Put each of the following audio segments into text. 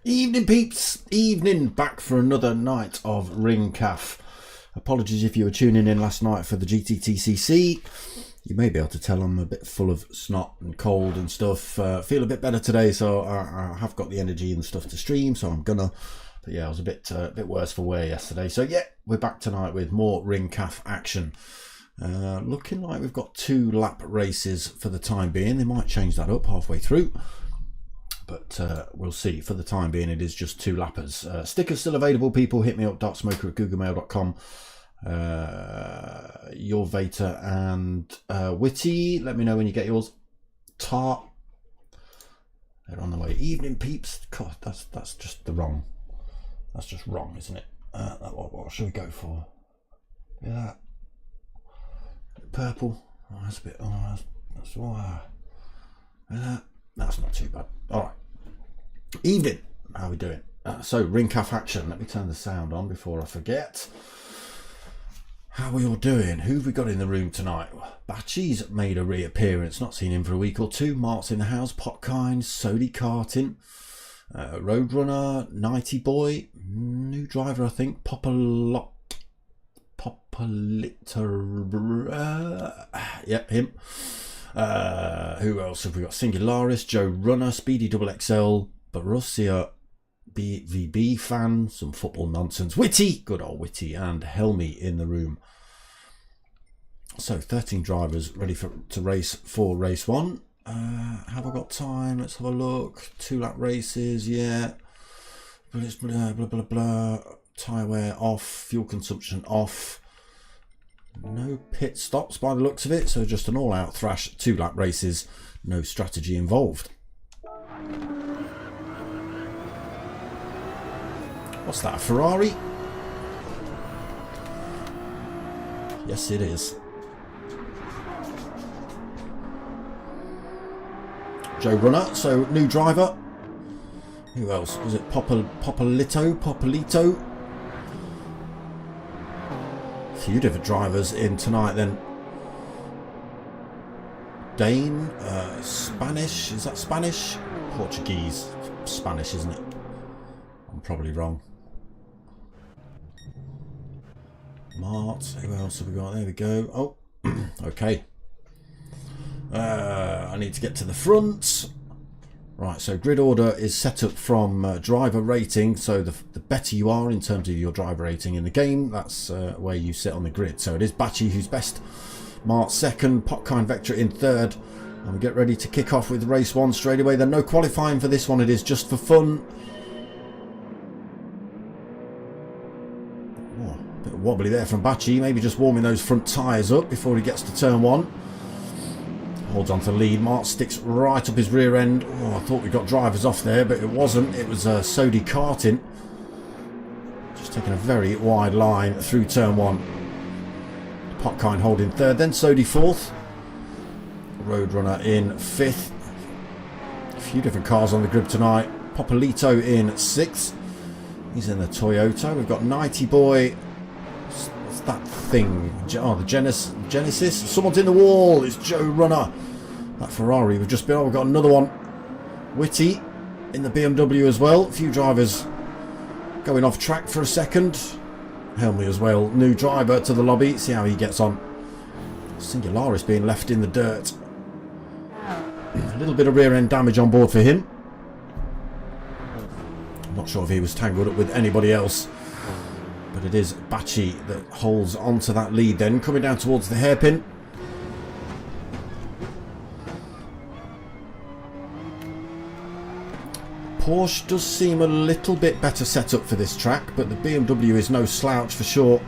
Evening peeps, evening, back for another night of Ring Caf. Apologies if you were tuning in last night for the GTTCC. You may be able to tell I'm a bit full of snot and cold and stuff. Feel a bit better today, so I have got the energy and stuff to stream, so I'm gonna. But yeah, I was a bit worse for wear yesterday. So yeah, we're back tonight with more Ring Caf action. Looking like we've got 2 lap races for the time being. They might change that up halfway through. But we'll see. For the time being, it is just 2 lappers. Stickers still available, people. Hit me up, darksmoker@googlemail.com. Your Vater and Witty. Let me know when you get yours. Tart. They're on the way. Evening peeps. God, that's just the wrong. That's just wrong, isn't it? What should we go for? Yeah. Purple. Oh, that's a bit. Oh, that's why. That's not too bad. All right. Evening. How are we doing? So, Ring Caf action. Let me turn the sound on before I forget. How are we all doing? Who have we got in the room tonight? Batchy's made a reappearance. Not seen him for a week or two. Mark's in the house. Potkind. Sody karting. Roadrunner. Nighty Boy. New driver, I think. Popalito. Yep, him. Who else have we got? Singularis, Joe Runner, Speedy XXL, Borussia BVB fan, some football nonsense, Witty, good old Witty, and Helmy in the room. So 13 drivers ready to race for race 1. Have I got time? Let's have a look. 2 lap races, yeah. Blah, blah, blah, blah. Tyre wear off, fuel consumption off. No pit stops by the looks of it, so just an all-out thrash, 2 lap races, no strategy involved. What's that, a Ferrari? Yes, it is. Joe Runner, so new driver. Who else? Was it Popalito? Few different drivers in tonight then. Dane, Spanish, is that Spanish? Portuguese, Spanish, isn't it? I'm probably wrong. Mart, who else have we got? There we go. Oh, okay. I need to get to the front. Right, so grid order is set up from driver rating, so the better you are in terms of your driver rating in the game, that's where you sit on the grid. So it is Batchy who's best, Mart second, Potkind Vector in third, and we get ready to kick off with race 1 straight away. There's no qualifying for this one, it is just for fun. Oh, a bit wobbly there from Batchy, maybe just warming those front tyres up before he gets to turn 1. Holds on to the lead. Mark sticks right up his rear end. Oh, I thought we got drivers off there, but it wasn't. It was Sody karting. Just taking a very wide line through turn 1. Potkind holding third, then Sody fourth. Roadrunner in 5th. A few different cars on the grid tonight. Popalito in 6th. He's in the Toyota. We've got Nighty Boy. What's that thing? Oh, the Genesis. Someone's in the wall. It's Joe Runner. That Ferrari we've just been on. We've got another one. Witty in the BMW as well. A few drivers going off track for a second. Helmy as well. New driver to the lobby. See how he gets on. Singularis being left in the dirt. A little bit of rear end damage on board for him. I'm not sure if he was tangled up with anybody else. But it is Batchy that holds onto that lead then. Coming down towards the hairpin. Porsche does seem a little bit better set up for this track, but the BMW is no slouch for sure.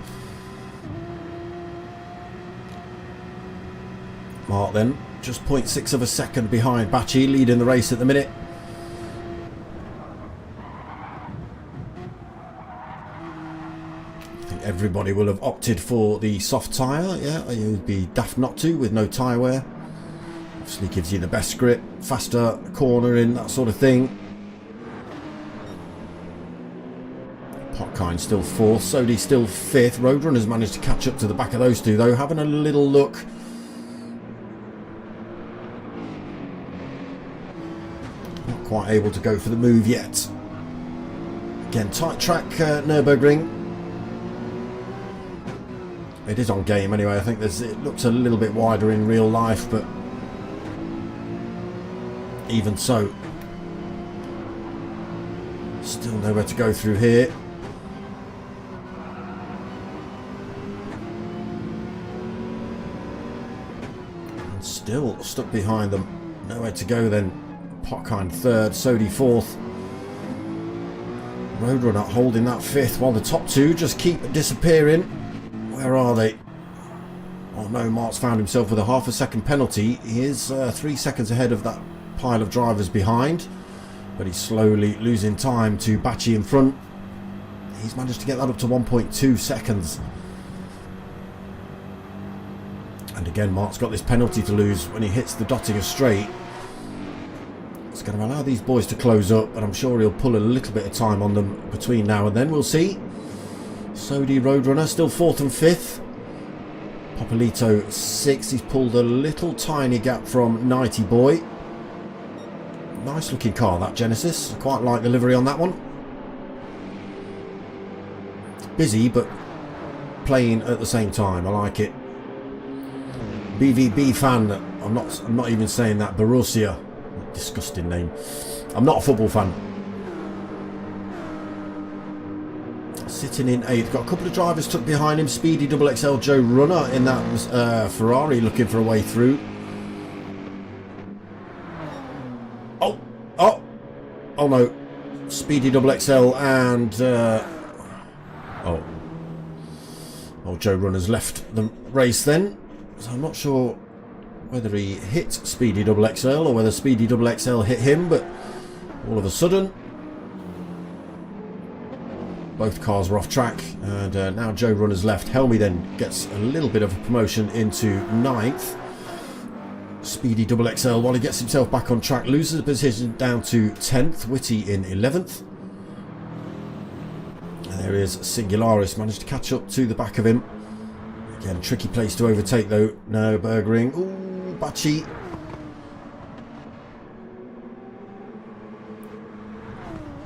Mark then, just 0.6 of a second behind Bacci, leading the race at the minute. I think everybody will have opted for the soft tyre. Yeah, you'd be daft not to with no tyre wear. Obviously gives you the best grip, faster cornering, that sort of thing. Potkind still 4th, Sodi still 5th. Roadrunner's managed to catch up to the back of those two though, having a little look. Not quite able to go for the move yet. Again, tight track, Nurburgring. It is on game anyway. I think it looks a little bit wider in real life, but even so, still nowhere to go through here. And still stuck behind them. Nowhere to go then. Potkind 3rd, Sodi 4th. Roadrunner holding that 5th while the top two just keep disappearing. Where are they? Oh no, Mark's found himself with a half a second penalty. He is 3 seconds ahead of that pile of drivers behind, but he's slowly losing time to Bacci in front. He's managed to get that up to 1.2 seconds. And again, Mark's got this penalty to lose when he hits the Dottinger straight. It's going to allow these boys to close up, and I'm sure he'll pull a little bit of time on them between now and then. We'll see. Sodi Roadrunner still 4th and 5th. Popolito 6th. He's pulled a little tiny gap from Nighty Boy. Nice looking car, that Genesis. I quite like the livery on that one. Busy, but playing at the same time. I like it. BVB fan. I'm not even saying that. Borussia. Disgusting name. I'm not a football fan. Sitting in 8th. Got a couple of drivers tucked behind him. Speedy XXL Joe Runner in that Ferrari looking for a way through. Oh no. Speedy XXL and Joe Runner's left the race then. So I'm not sure whether he hit Speedy XXL or whether Speedy XXL hit him, but all of a sudden both cars were off track, and now Joe Runner's left. Helmy then gets a little bit of a promotion into 9th. Speedy XXL, while he gets himself back on track, loses the position down to 10th. Whitty in 11th. And there is Singularis, managed to catch up to the back of him. Again, tricky place to overtake though. Nurburgring. Ooh, Bacci.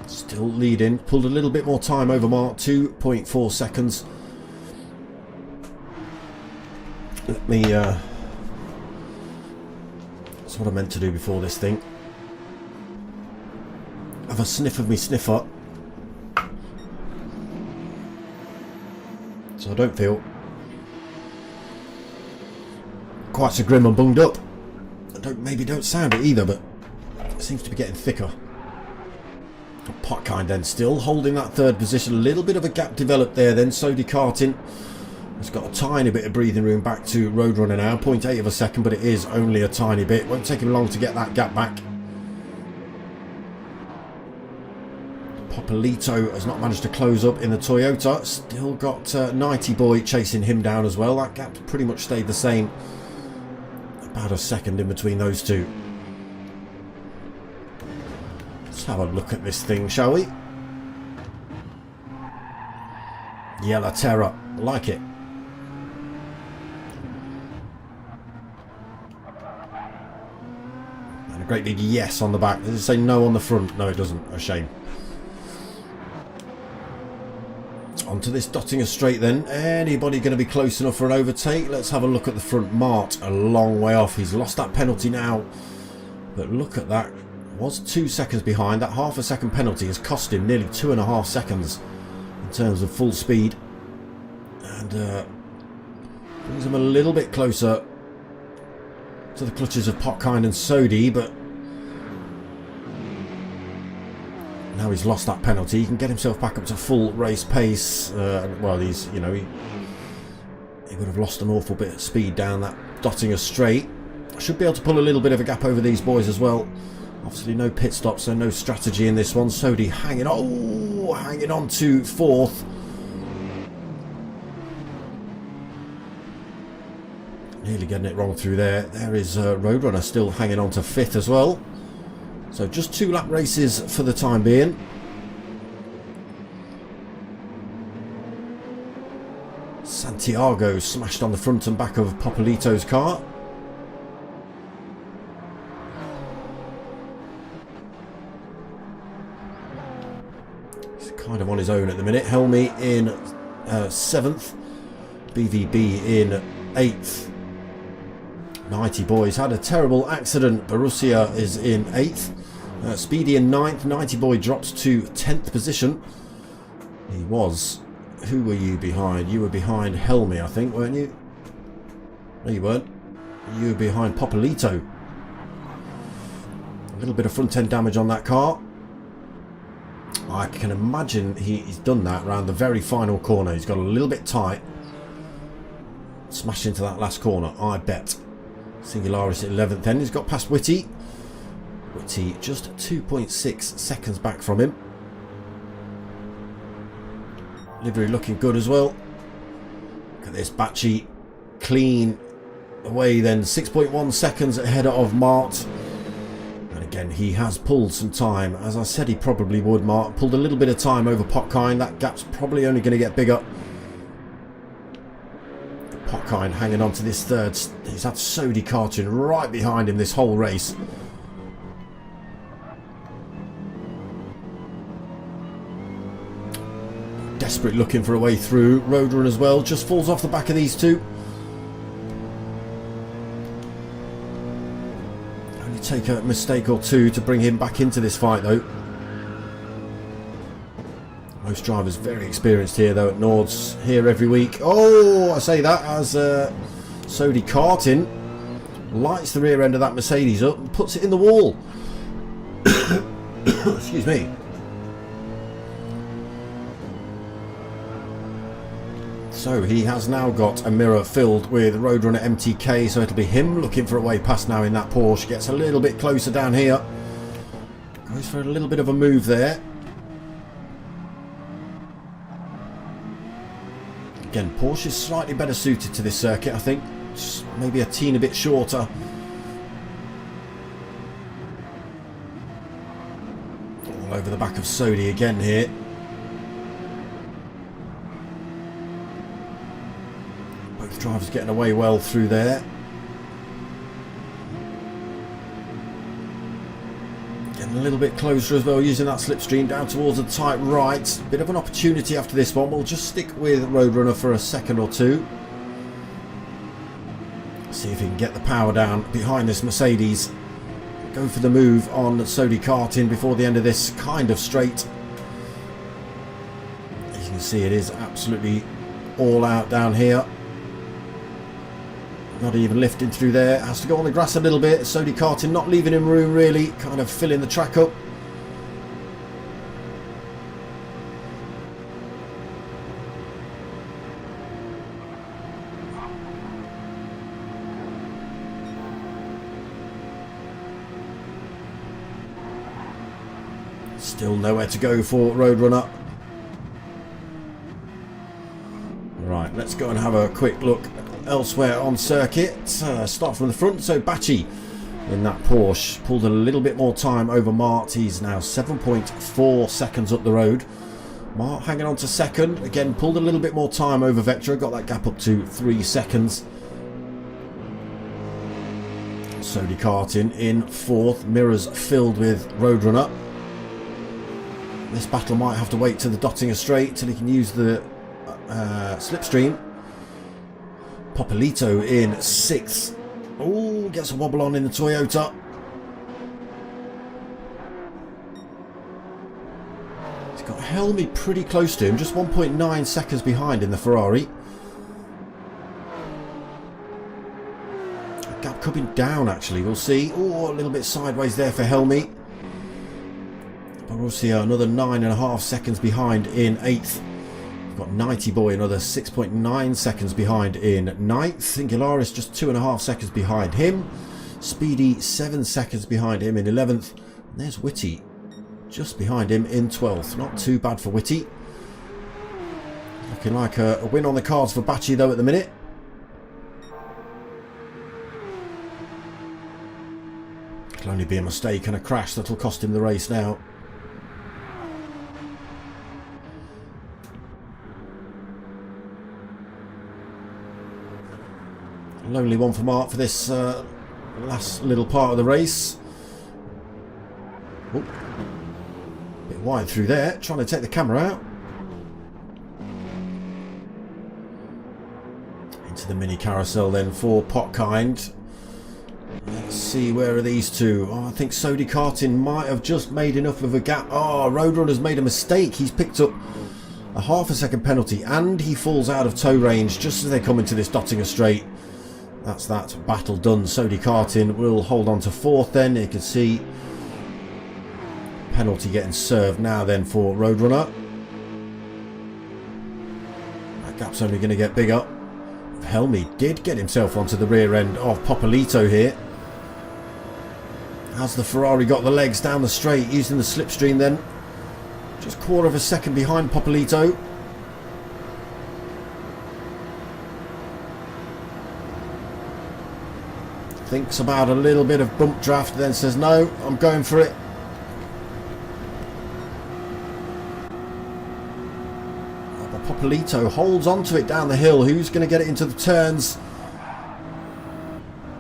Still leading. Pulled a little bit more time over Mark. 2.4 seconds. Let me... That's what I meant to do before this thing. Have a sniff of me sniffer. So I don't feel quite so grim and bunged up. I maybe don't sound it either, but it seems to be getting thicker. Potkind then still holding that 3rd position. A little bit of a gap developed there then. Sodi karting. It's got a tiny bit of breathing room back to Roadrunner now. 0.8 of a second, but it is only a tiny bit. Won't take him long to get that gap back. Popolito has not managed to close up in the Toyota. Still got Nighty Boy chasing him down as well. That gap pretty much stayed the same. About a second in between those two. Let's have a look at this thing, shall we? Yellow Terror. Like it. And a great big yes on the back. Does it say no on the front? No, it doesn't. A shame. Onto this Dottinger straight then. Anybody going to be close enough for an overtake? Let's have a look at the front. Mart a long way off. He's lost that penalty now. But look at that. Was 2 seconds behind. That half a second penalty has cost him nearly 2.5 seconds in terms of full speed. And brings him a little bit closer to the clutches of Potkind and Sodi, but now he's lost that penalty, he can get himself back up to full race pace. Well, he's, you know, he would have lost an awful bit of speed down that Dottinger straight. Should be able to pull a little bit of a gap over these boys as well. Obviously no pit stops, so no strategy in this one. Sodi hanging on to fourth. Nearly getting it wrong through there. There is Roadrunner still hanging on to fifth as well. So just 2 lap races for the time being. Santiago smashed on the front and back of Popolito's car. He's kind of on his own at the minute. Helmy in 7th. BVB in 8th. Nighty Boy's had a terrible accident. Borussia is in 8th. Speedy in 9th. Nighty Boy drops to 10th position. He was... Who were you behind? You were behind Helmy, I think, weren't you? No, you weren't. You were behind Popolito. A little bit of front end damage on that car. I can imagine he's done that around the very final corner. He's got a little bit tight. Smashed into that last corner, I bet. Singularis at 11th then. He's got past Whitty. Whitty just 2.6 seconds back from him. Livery looking good as well. Look at this, Bacci clean away then. 6.1 seconds ahead of Mart. And again, he has pulled some time. As I said he probably would, Mart. Pulled a little bit of time over Potkine. That gap's probably only going to get bigger. Potkine hanging on to this third. He's had Sodi Kartin right behind him this whole race. Desperate looking for a way through. Roadrunner as well. Just falls off the back of these two. Only take a mistake or two to bring him back into this fight though. Most drivers very experienced here though at Nords. Here every week. Oh, I say that as Sodi Kartin lights the rear end of that Mercedes up and puts it in the wall. Excuse me. So he has now got a mirror filled with Roadrunner MTK, so it'll be him looking for a way past now in that Porsche. Gets a little bit closer down here. Goes for a little bit of a move there. Again, Porsche is slightly better suited to this circuit, I think. Just maybe a teeny bit shorter. All over the back of Sodi again here. Drivers getting away well through there. Getting a little bit closer as well, using that slipstream down towards the tight right. Bit of an opportunity after this one. We'll just stick with Roadrunner for a second or two. See if he can get the power down behind this Mercedes. Go for the move on Sodi Kartin before the end of this kind of straight. As you can see, it is absolutely all out down here. Not even lifting through there. Has to go on the grass a little bit. Sodi Kartin not leaving him room really. Kind of filling the track up. Still nowhere to go for Roadrunner. Right, let's go and have a quick look elsewhere on circuit. Start from the front. So Bacci in that Porsche pulled a little bit more time over Mart. He's now 7.4 seconds up the road. Mart hanging on to second. Again, pulled a little bit more time over Vectra. Got that gap up to 3 seconds. Sodi Kartin in fourth. Mirrors filled with Roadrunner. This battle might have to wait to the Dottinger straight till he can use the slipstream. Popolito in 6th. Oh, gets a wobble on in the Toyota. He's got Helmy pretty close to him, just 1.9 seconds behind in the Ferrari. Gap coming down actually, we'll see. Oh, a little bit sideways there for Helmy. But Borussia another 9.5 seconds behind in 8th. We've got 90 Boy another 6.9 seconds behind in 9th. Singularis just 2.5 seconds behind him. Speedy 7 seconds behind him in 11th. And there's Whitty just behind him in 12th. Not too bad for Whitty. Looking like a win on the cards for Bacci though at the minute. It'll only be a mistake and a crash that'll cost him the race now. A lonely one for Mark for this last little part of the race. Oh, bit wide through there, trying to take the camera out. Into the mini carousel then for Potkind. Let's see, where are these two? Oh, I think Sodi Karting might have just made enough of a gap. Oh, Roadrunner's made a mistake. He's picked up a ½ second penalty and he falls out of tow range just as they come into this Dottinger straight. That's that battle done. Sodi Karting will hold on to 4th then. You can see penalty getting served now then for Roadrunner. That gap's only going to get bigger. Helmy did get himself onto the rear end of Popolito here. As the Ferrari got the legs down the straight using the slipstream then. Just 1/4 second behind Popolito. Thinks about a little bit of bump draft, then says no, I'm going for it. But Popolito holds onto it down the hill. Who's going to get it into the turns?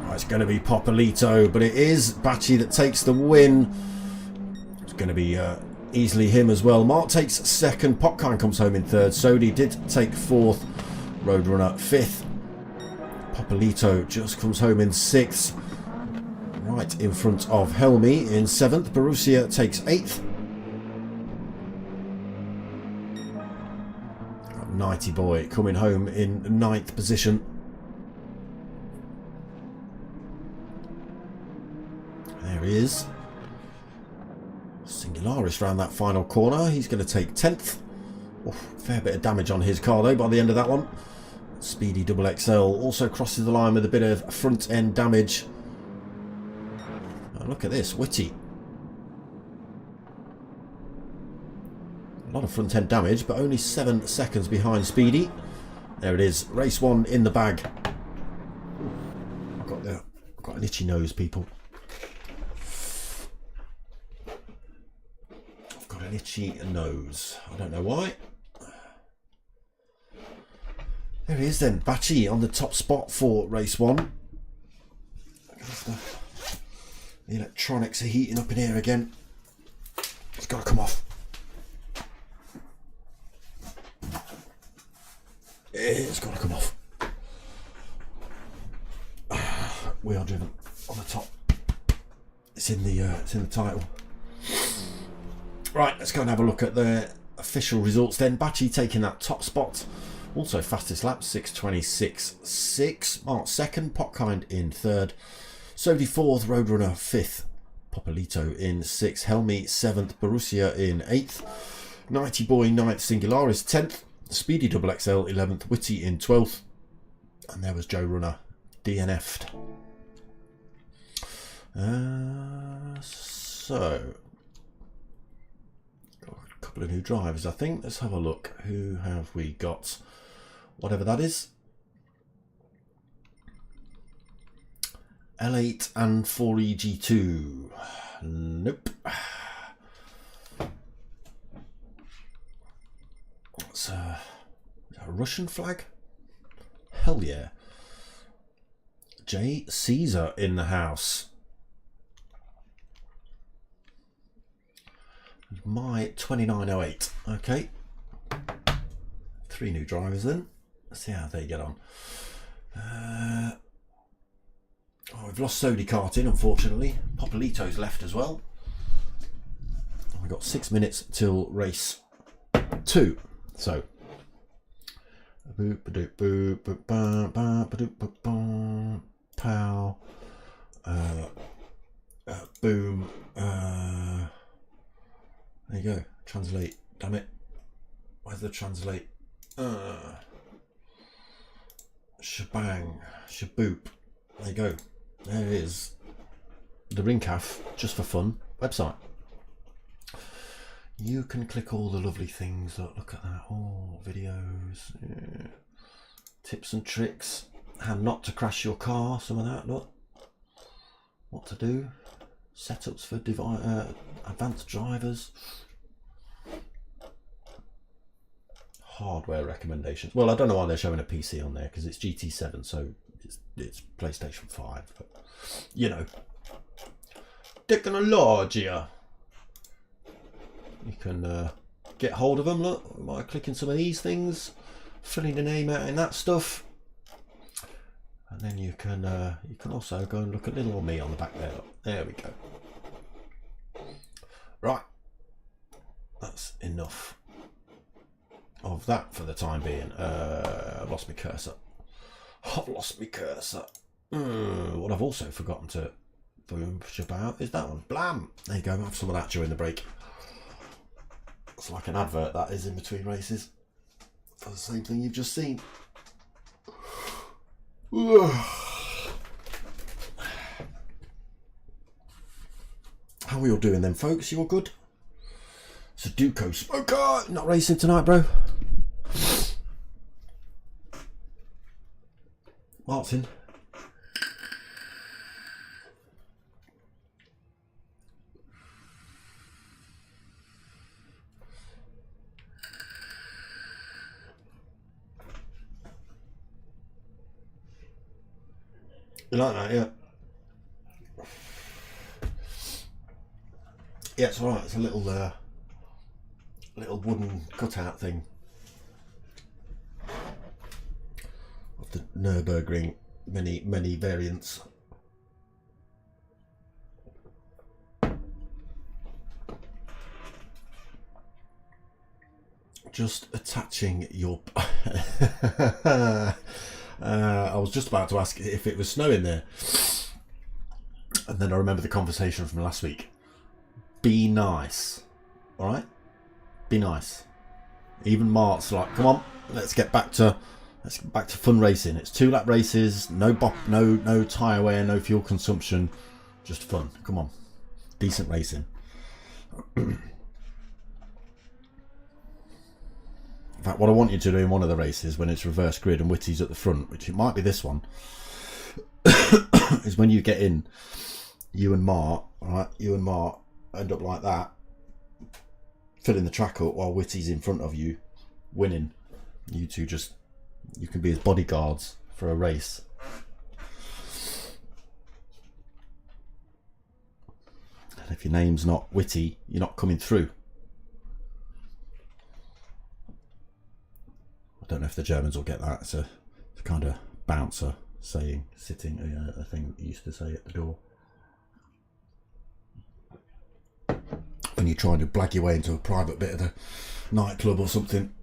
Oh, it's going to be Popolito, but it is Bacci that takes the win. It's going to be easily him as well. Mark takes 2nd, Potkind comes home in 3rd, Sodi did take 4th, Roadrunner 5th. Popolito just comes home in 6th, right in front of Helmy in 7th. Borussia takes 8th. Got 90 Boy coming home in 9th position. There he is. Singularis round that final corner. He's going to take 10th. Oh, fair bit of damage on his car though by the end of that one. Speedy XXL also crosses the line with a bit of front end damage. Oh, look at this, Whitty. A lot of front end damage, but only 7 seconds behind Speedy. There it is, race 1 in the bag. I've got an itchy nose, people. I've got an itchy nose. I don't know why. There he is then, Bacci on the top spot for race 1. The electronics are heating up in here again. It's got to come off. It's got to come off. We are driven on the top. It's in the title. Right, let's go and have a look at the official results then. Bacci taking that top spot. Also fastest lap, 6:26.6. Mark 2nd, Potkind in 3rd. Sodi 4th, Roadrunner 5th. Popolito in 6th. Helmy 7th. Borussia in 8th. 90 Boy 9th. Singularis 10th. Speedy XXL 11th. Whitty in 12th. And there was Joe Runner DNF'd. So got a couple of new drivers, I think. Let's have a look. Who have we got? Whatever that is. L8 and 4EG2. Nope. It's a Russian flag? Hell yeah. J. Caesar in the house. My 2908. Okay. 3 new drivers then. Let's see how they get on. We've lost Sodi Karting, unfortunately. Popolito's left as well. We've got 6 minutes till race 2. So, pow, boom. There you go. Translate. Damn it. Where's the translate? Shebang. Shaboop. There you go. There it is. The Ringcaf, just for fun, website. You can click all the lovely things. Look at that. Oh, videos. Yeah. Tips and tricks. How not to crash your car. Some of that. Look. What to do. Setups for advanced drivers. Hardware recommendations. Well, I don't know why they're showing a PC on there, because it's GT7, so it's PlayStation 5. But, you know. Technologia. You can get hold of them, look, by clicking some of these things, filling the name out in that stuff. And then you can also go and look at little old me on the back there. Look. There we go. Right. That's enough of that for the time being. I've lost my cursor. I've lost my cursor. What I've also forgotten to boom about is that one. Blam! There you go. I'll have some of that during the break. It's like an advert that is in between races for the same thing you've just seen. How are we all doing then, folks? You all good? Sudoku Smoker! Not racing tonight, bro. Martin. You like that, yeah? Yeah, it's alright. It's a little wooden cutout thing of the Nurburgring, many variants. Just attaching your I was just about to ask if it was snowing there, and then I remember the conversation from last week. Be nice, all right? Be nice. Even Mart's like, come on, let's get back to fun racing. It's 2-lap races, no tyre wear, no fuel consumption, just fun. Come on, decent racing. In fact, what I want you to do in one of the races when it's reverse grid and Whitty's at the front, which it might be this one, is when you get in, you and Mart, right? You and Mart end up like that, filling the track up while Whitty's in front of you, winning. You two you can be his bodyguards for a race. And if your name's not Whitty, you're not coming through. I don't know if the Germans will get that. It's a kind of bouncer saying, sitting, a thing that you used to say at the door. When you're trying to blag your way into a private bit of the nightclub or something.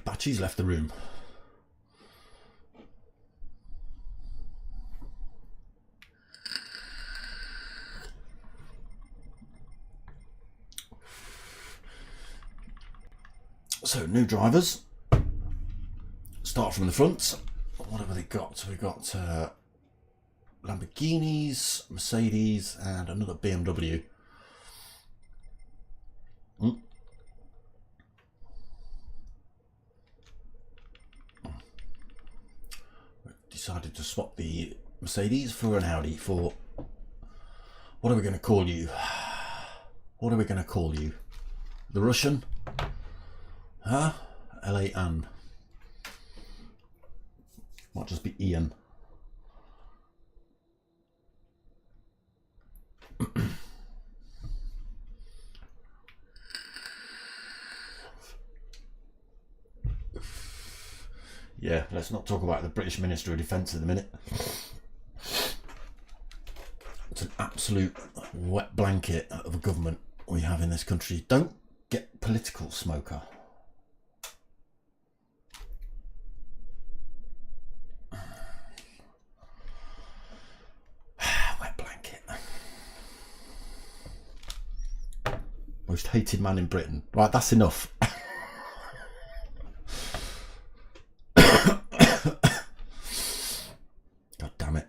Batchy's left the room. So, new drivers. Start from the front. What have they got? So we've got Lamborghinis, Mercedes, and another BMW. We've decided to swap the Mercedes for an Audi for... What are we going to call you? What are we going to call you? The Russian? Huh? L.A. Ann. Might just be Ian. Yeah, let's not talk about the British Minister of Defence in a minute. It's an absolute wet blanket of a government we have in this country. Don't get political, smoker. Wet blanket. Most hated man in Britain. Right, that's enough. God damn it.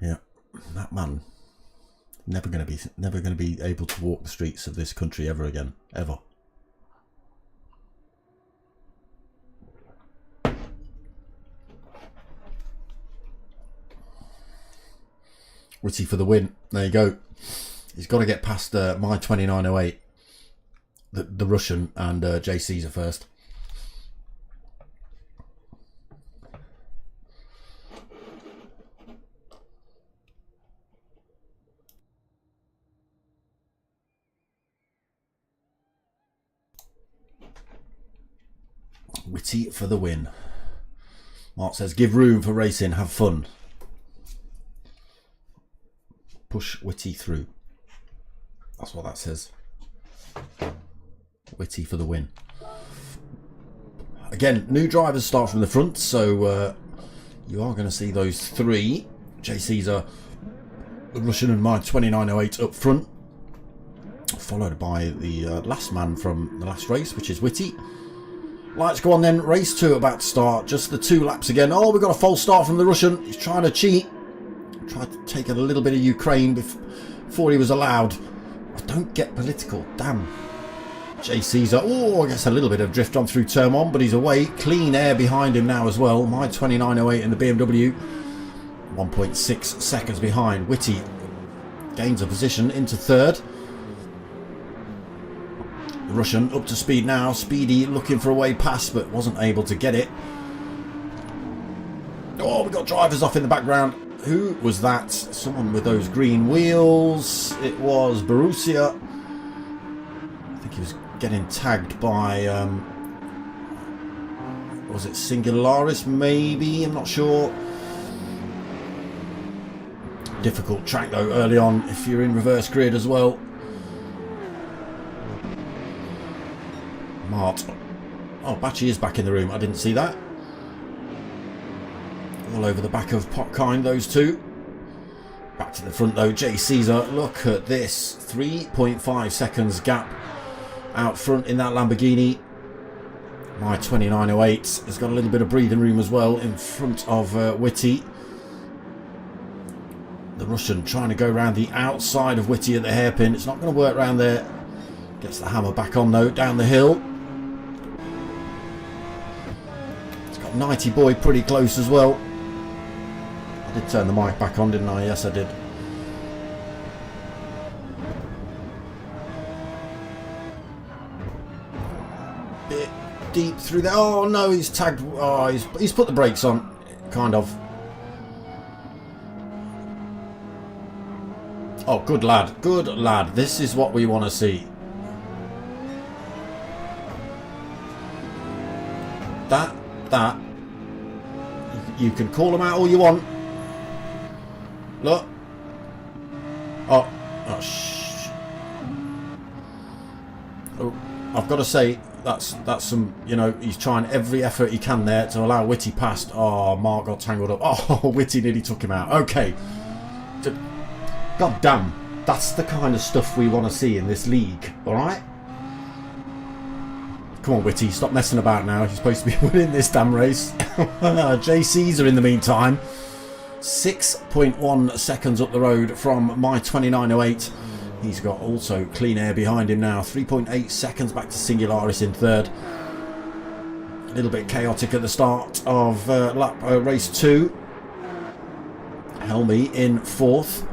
Yeah, that man never going to be able to walk the streets of this country ever again, ever. Whitty for the win. There you go. He's got to get past my 29.08, the Russian, and J. Caesar first. Whitty for the win. Mark says, give room for racing, have fun. Push Whitty through. That's what that says. Whitty for the win. Again, new drivers start from the front, so you are going to see those three. J. Caesar, the Russian, and my 29.08 up front, followed by the last man from the last race, which is Whitty. Lights go on then. Race 2 about to start. Just the 2 laps again. Oh, we've got a false start from the Russian. He's trying to cheat. Tried to take a little bit of Ukraine before he was allowed. I don't get political. Damn. J. Caesar. Oh, I guess a little bit of drift on through turn 1, but he's away. Clean air behind him now as well. My 29.08 in the BMW. 1.6 seconds behind. Whitty gains a position into third. The Russian up to speed now. Speedy looking for a way past, but wasn't able to get it. Oh, we got drivers off in the background. Who was that? Someone with those green wheels. It was Borussia. I think he was getting tagged by was it Singularis maybe? I'm not sure. Difficult track though early on if you're in reverse grid as well. Mart. Oh, Batchy is back in the room. I didn't see that. All over the back of Potkind, those two. Back to the front though, J. Caesar. Look at this. 3.5 seconds gap out front in that Lamborghini. My 29.08 has got a little bit of breathing room as well in front of Whitty. The Russian trying to go around the outside of Whitty at the hairpin. It's not going to work around there. Gets the hammer back on though, down the hill. It's got 90 boy pretty close as well. I did turn the mic back on, didn't I? Yes, I did. Bit deep through there. Oh no, he's tagged. Oh, he's put the brakes on, kind of. Oh, good lad, good lad. This is what we want to see. That. You can call them out all you want. Look. Oh, I've got to say that's some, you know, he's trying every effort he can there to allow Whitty past. Oh, Mark got tangled up. Oh, Whitty nearly took him out. Okay. God damn, that's the kind of stuff we want to see in this league. All right. Come on, Whitty, stop messing about now. You're supposed to be winning this damn race. J. Caesar in the meantime. 6.1 seconds up the road from my 29.08. He's got also clean air behind him now. 3.8 seconds back to Singularis in third. A little bit chaotic at the start of race 2. Helmy in fourth.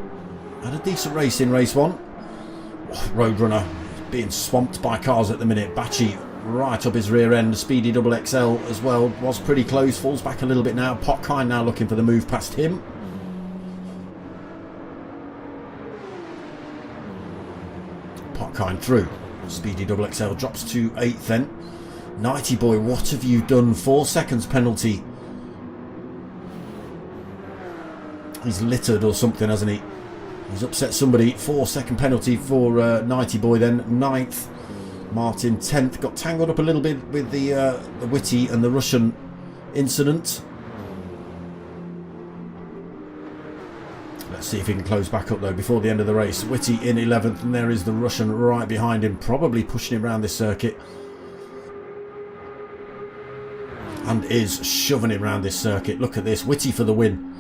Had a decent race in race 1. Oh, Roadrunner being swamped by cars at the minute. Batchy right up his rear end. Speedy Double XL as well. Was pretty close. Falls back a little bit now. Potkind now looking for the move past him. Potkind through. Speedy Double XL drops to 8th then. Nighty boy, what have you done? 4 seconds penalty. He's littered or something, hasn't he? He's upset somebody. 4-second penalty for Nighty boy then. 9th. Martin 10th. Got tangled up a little bit with the Whitty and the Russian incident. Let's see if he can close back up though before the end of the race. Whitty in 11th, and there is the Russian right behind him, probably pushing him around this circuit. And is shoving him around this circuit. Look at this, Whitty for the win.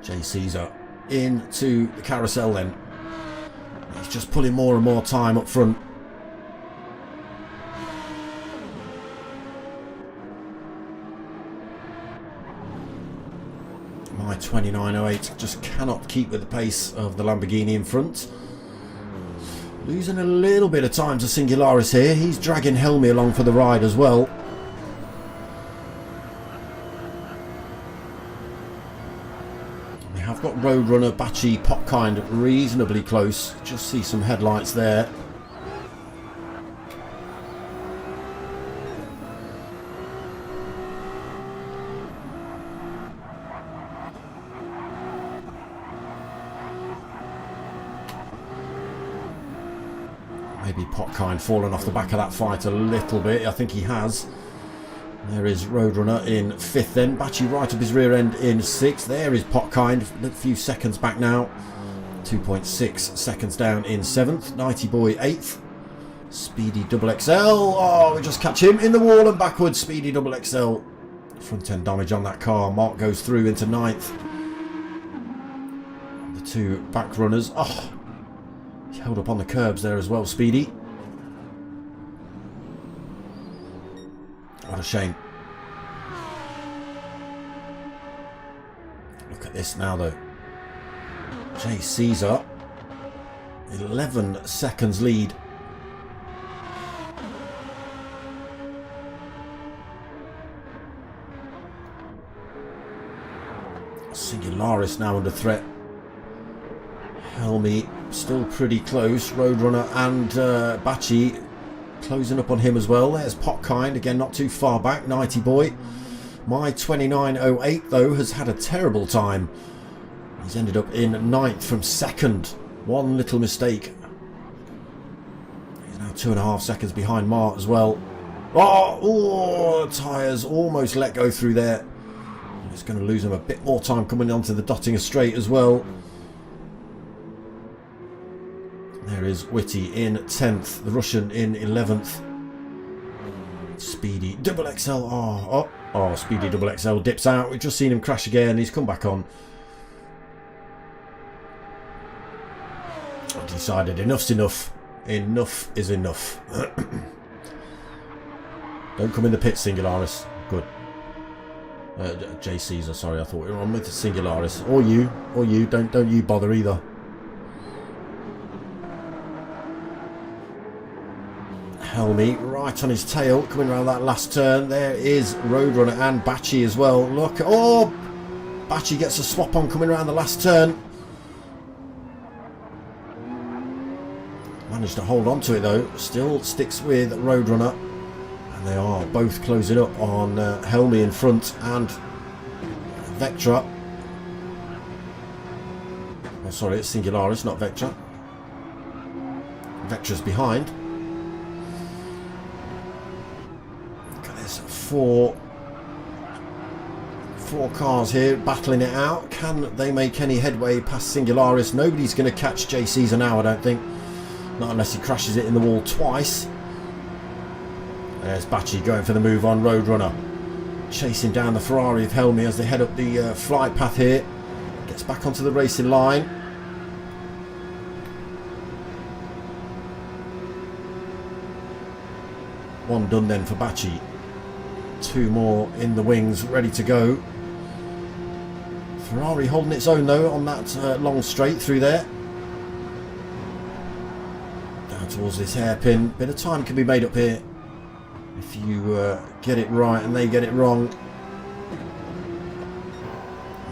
J. Caesar into the carousel then. He's just pulling more and more time up front. My 29.08 just cannot keep with the pace of the Lamborghini in front. Losing a little bit of time to Singularis here. He's dragging Helmy along for the ride as well. We have got Roadrunner, Bachi, Popkind reasonably close. Just see some headlights there. Maybe Popkind fallen off the back of that fight a little bit. I think he has. There is Roadrunner in 5th then. Bachi right up his rear end in 6th. There is Popkind. A few seconds back now. 2.6 seconds down in 7th. Nighty Boy 8th. Speedy Double XL. Oh, we just catch him in the wall and backwards. Speedy Double XL. Front end damage on that car. Mark goes through into 9th. The two back runners. Oh, he held up on the curbs there as well, Speedy. What a shame. Look at this now though. J. Caesar, 11 seconds lead. Singularis now under threat. Helmy still pretty close. Roadrunner and Bachi closing up on him as well. There's Popkind again, not too far back. Nighty Boy. My 29.08 though has had a terrible time. He's ended up in 9th from 2nd. One little mistake. He's now 2.5 seconds behind Mart as well. Oh, tyres almost let go through there. It's going to lose him a bit more time coming onto the Dottinger Straight as well. There is Whitty in 10th, the Russian in 11th. Speedy Double XL. Oh, Speedy Double XL dips out. We've just seen him crash again. He's come back on. I've decided enough's enough. Enough is enough. Don't come in the pit, Singularis. Good. J. Caesar, sorry, I thought we were on with the Singularis. Or you. Don't you bother either. Helmy right on his tail, coming around that last turn. There is Roadrunner and Bachi as well. Look, oh, Bachi gets a swap on coming around the last turn. Managed to hold on to it though. Still sticks with Roadrunner, and they are both closing up on Helmy in front and Vectra. Oh, sorry, it's Singularis, not Vectra. Vectra's behind. Four cars here battling it out. Can they make any headway past Singularis? Nobody's going to catch J. Caesar now, I don't think. Not unless he crashes it in the wall twice. There's Bachi going for the move on Roadrunner. Chasing down the Ferrari of Helmy as they head up the flight path here. Gets back onto the racing line. One done then for Bachi. Two more in the wings, ready to go. Ferrari holding its own though on that long straight through there. Down towards this hairpin. Bit of time can be made up here if you get it right and they get it wrong.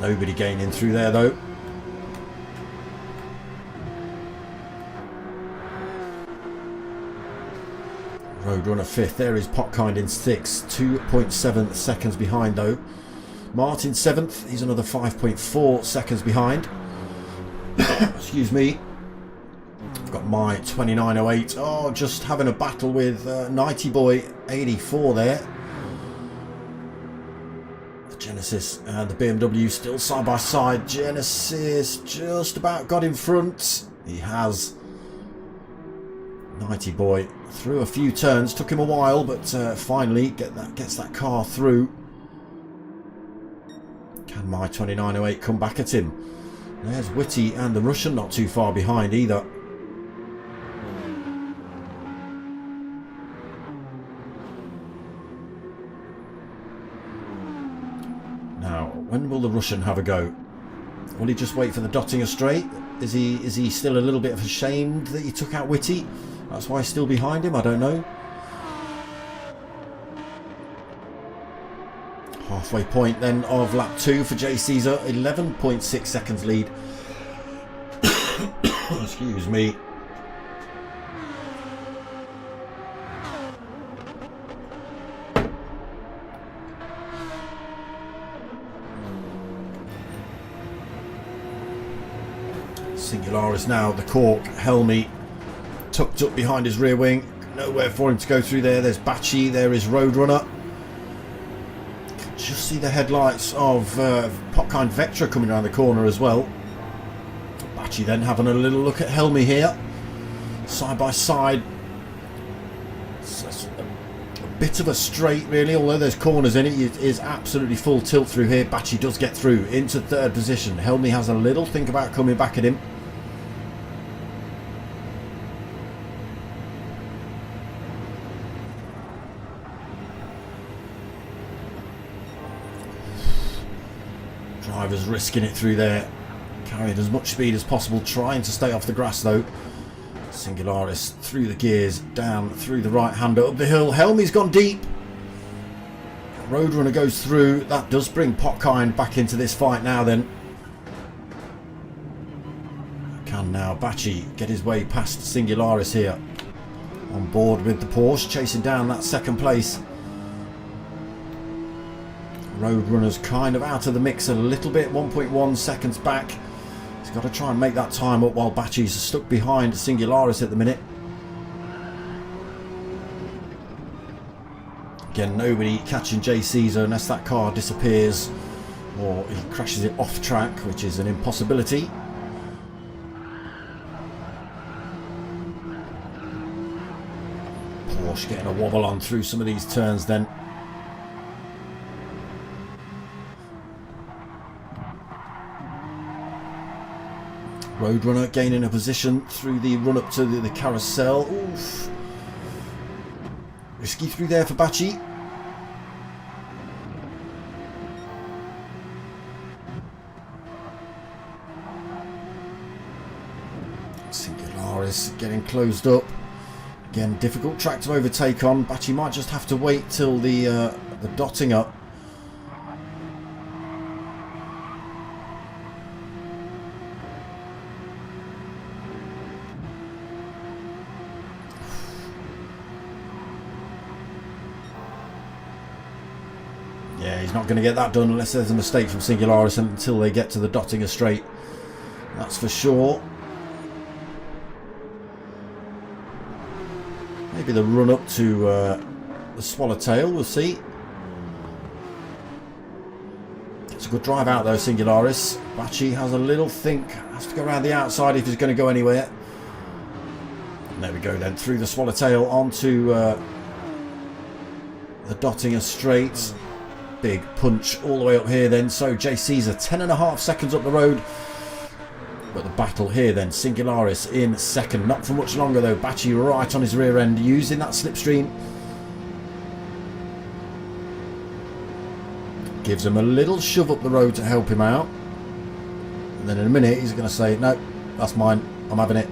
Nobody gaining through there though. Roadrunner 5th. There is Popkind in 6th. 2.7 seconds behind though. Martin 7th. He's another 5.4 seconds behind. Excuse me. I've got my 29.08. Oh, just having a battle with Nighty Boy 84 there. J. Genesis and the BMW still side by side. Genesis just about got in front. He has. Nighty boy through a few turns. Took him a while, but finally gets that car through. Can my 2908 come back at him? There's Whitty and the Russian not too far behind either. Now, when will the Russian have a go? Will he just wait for the Dottinger straight? Is he still a little bit ashamed that he took out Whitty? That's why he's still behind him, I don't know. Halfway point then of lap 2 for J. Caesar, 11.6 seconds lead. Excuse me. Singularis now, the cork, Helmy tucked up behind his rear wing. Nowhere for him to go through there. There's Bachi, there is Roadrunner. Just see the headlights of Popkind Vectra coming around the corner as well. Bachi then having a little look at Helmy here. Side by side. It's a bit of a straight really, although there's corners in it. It is absolutely full tilt through here. Bachi does get through into third position. Helmy has a little think about coming back at him. Drivers risking it through there, carrying as much speed as possible, trying to stay off the grass though. Singularis through the gears, down through the right hander, up the hill. Helmy's gone deep. Roadrunner goes through. That does bring Popkind back into this fight now then. Can now Bachi get his way past Singularis here. On board with the Porsche, chasing down that second place. Roadrunner's kind of out of the mix a little bit, 1.1 seconds back. He's got to try and make that time up while Bachi's stuck behind Singularis at the minute. Again, nobody catching J. Caesar unless that car disappears or he crashes it off track, which is an impossibility. Porsche getting a wobble on through some of these turns then. Roadrunner gaining a position through the run up to the carousel. Oof. Risky through there for Bachi. Singularis getting closed up. Again, difficult track to overtake on. Bachi might just have to wait till the Dottinger. Yeah, he's not going to get that done unless there's a mistake from Singularis until they get to the Dottinger straight. That's for sure. Maybe the run up to the Swallowtail, we'll see. It's a good drive out though, Singularis. Bachi has a little think, has to go around the outside if he's going to go anywhere. And there we go then, through the Swallowtail onto the Dottinger straight. Big punch all the way up here then. So J. Caesar 10.5 seconds up the road. But the battle here then, Singularis in second. Not for much longer though. Bachi right on his rear end, using that slipstream. Gives him a little shove up the road to help him out. And then in a minute he's going to say, no, that's mine, I'm having it.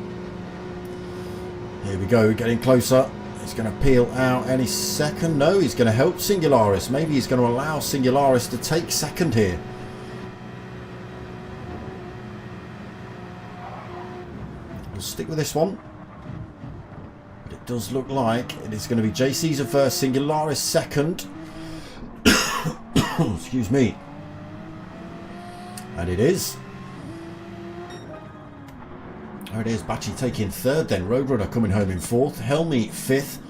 Here we go, getting closer. He's going to peel out any second. No, he's going to help Singularis. Maybe he's going to allow Singularis to take second here. We'll stick with this one. But it does look like it is going to be J. Caesar first, Singularis second. Excuse me. And it is. There it is, Bachi taking third then. Roadrunner coming home in fourth. Helmy fifth.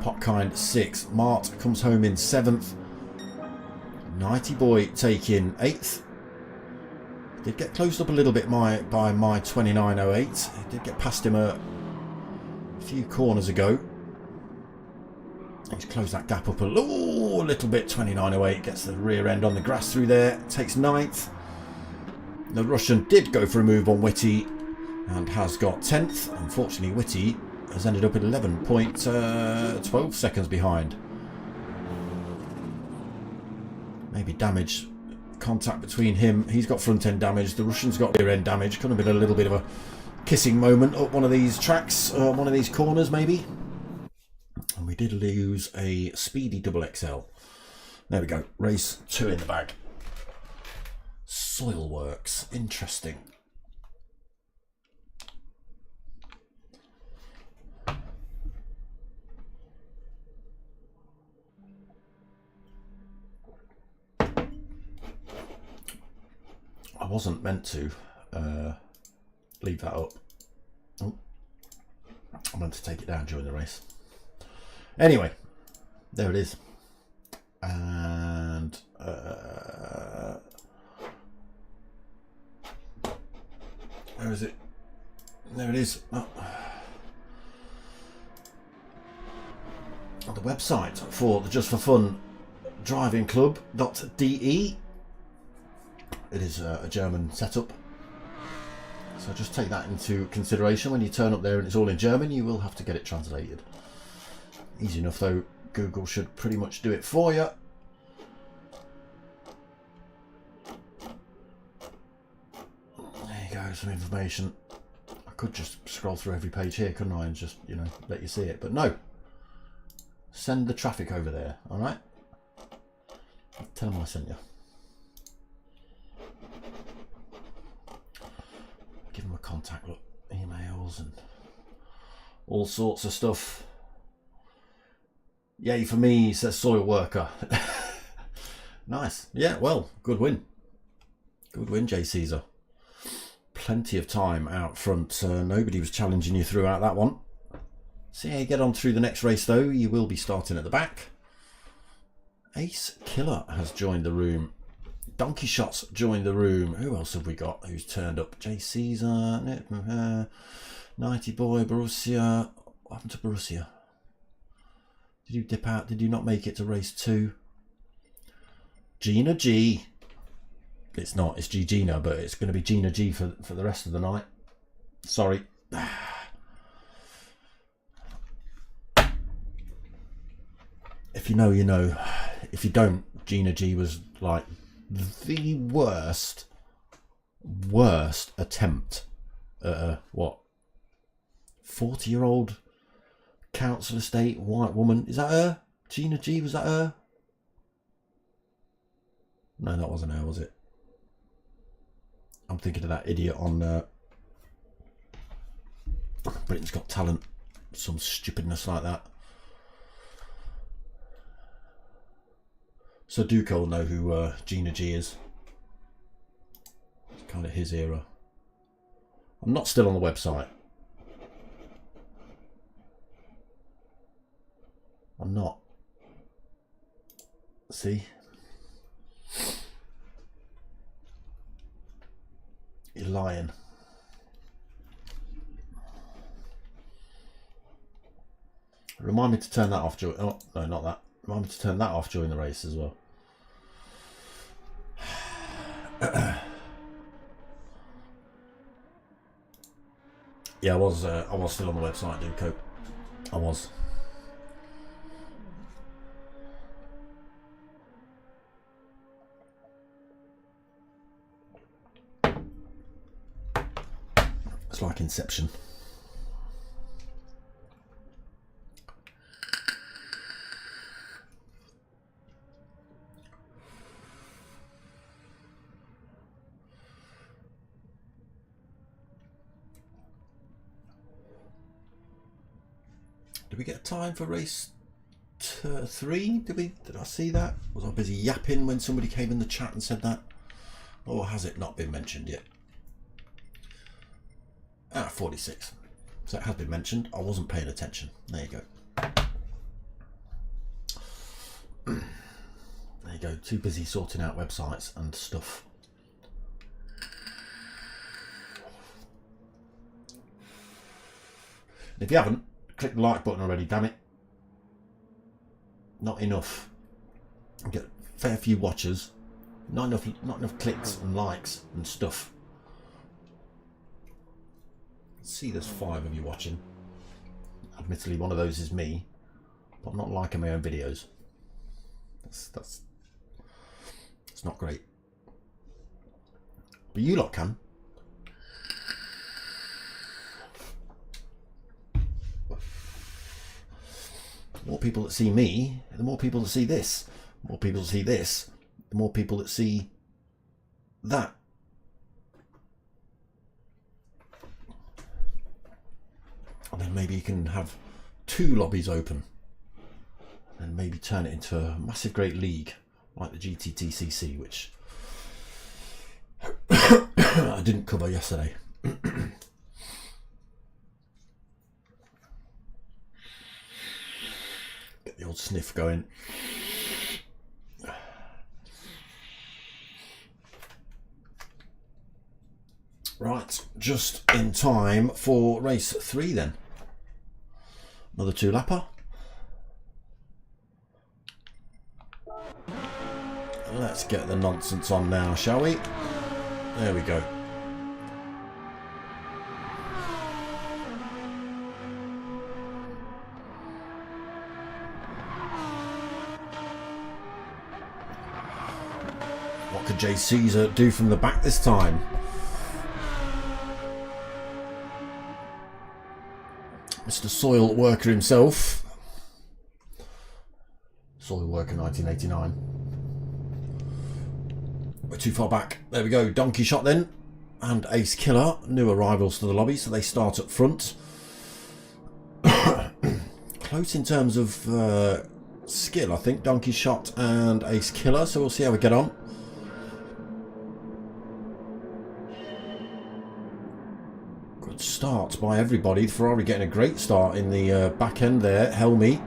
Popkind sixth. Mart comes home in seventh. Nighty Boy taking 8th. Did get closed up a little bit by my 29.08. I did get past him a few corners ago. He's closed that gap up a little bit. 29.08 gets the rear end on the grass through there. Takes 9th. The Russian did go for a move on Whitty and has got 10th. Unfortunately, Whitty has ended up at 11.12 seconds behind. Maybe damage. Contact between him. He's got front end damage. The Russian's got rear end damage. Could have been a little bit of a kissing moment up one of these tracks, one of these corners maybe. And we did lose a speedy double XL. There we go. Race 2 in the bag. Soil Works. Interesting. I wasn't meant to leave that up. Oh, I meant to take it down during the race. Anyway, there it is. And where is it? There it is. Oh. The website for the Just for Fun Driving Club.de. It is a German setup, so just take that into consideration when you turn up there and it's all in German. You will have to get it translated. Easy enough though. Google should pretty much do it for you. There you go, some information. I could just scroll through every page here, couldn't I, and just, you know, let you see it, but no. Send the traffic over there, all right? Tell them I sent you. Give them a contact, look, emails and all sorts of stuff. Yay for me, says Soil Worker. Nice. Yeah, well, good win. Good win, J. Caesar. Plenty of time out front. Nobody was challenging you throughout that one. See how you get on through the next race, though. You will be starting at the back. Ace Killer has joined the room. Donkey Shots joined the room. Who else have we got who's turned up? J. Caesar, Nighty Boy, Borussia. What happened to Borussia? Did you dip out? Did you not make it to race 2? Gina G. It's not. It's G Gina, but it's going to be Gina G for the rest of the night. Sorry. If you know, you know. If you don't, Gina G was like the worst attempt at a, what, 40-year-old council estate white woman. Is that her? Gina G, was that her? No, that wasn't her, was it? I'm thinking of that idiot on Britain's Got Talent. Some stupidness like that. So Duco will know who Gina G is. It's kind of his era. I'm not still on the website. I'm not. See? You're lying. Remind me to turn that off during... Oh, no, not that. Remind me to turn that off during the race as well. Yeah, I was still on the website, Duco. I was. It's like Inception. Did we get a time for race 3? Did I see that? Was I busy yapping when somebody came in the chat and said that? Or has it not been mentioned yet? 46. So it has been mentioned. I wasn't paying attention. There you go. There you go, too busy sorting out websites and stuff. If you haven't, click the like button already, damn it. Not enough. You get a fair few watchers. Not enough clicks and likes and stuff. See, there's 5 of you watching. Admittedly, one of those is me, but I'm not liking my own videos. That's not great. But you lot can. The more people that see me, the more people that see this. The more people that see this, the more people that see that. And then maybe you can have 2 lobbies open and maybe turn it into a massive great league like the GTTCC, which I didn't cover yesterday. Get the old sniff going. Right, just in time for race 3 then. Another 2-lapper. Let's get the nonsense on now, shall we? There we go. What could J. Caesar do from the back this time? Mr. Soil Worker himself. Soil Worker 1989. We're too far back. There we go. Donkey Shot then. And Ace Killer. New arrivals to the lobby, so they start up front. Close in terms of skill, I think. Donkey Shot and Ace Killer, so we'll see how we get on. Start by everybody. Ferrari getting a great start in the back end there. Helmy.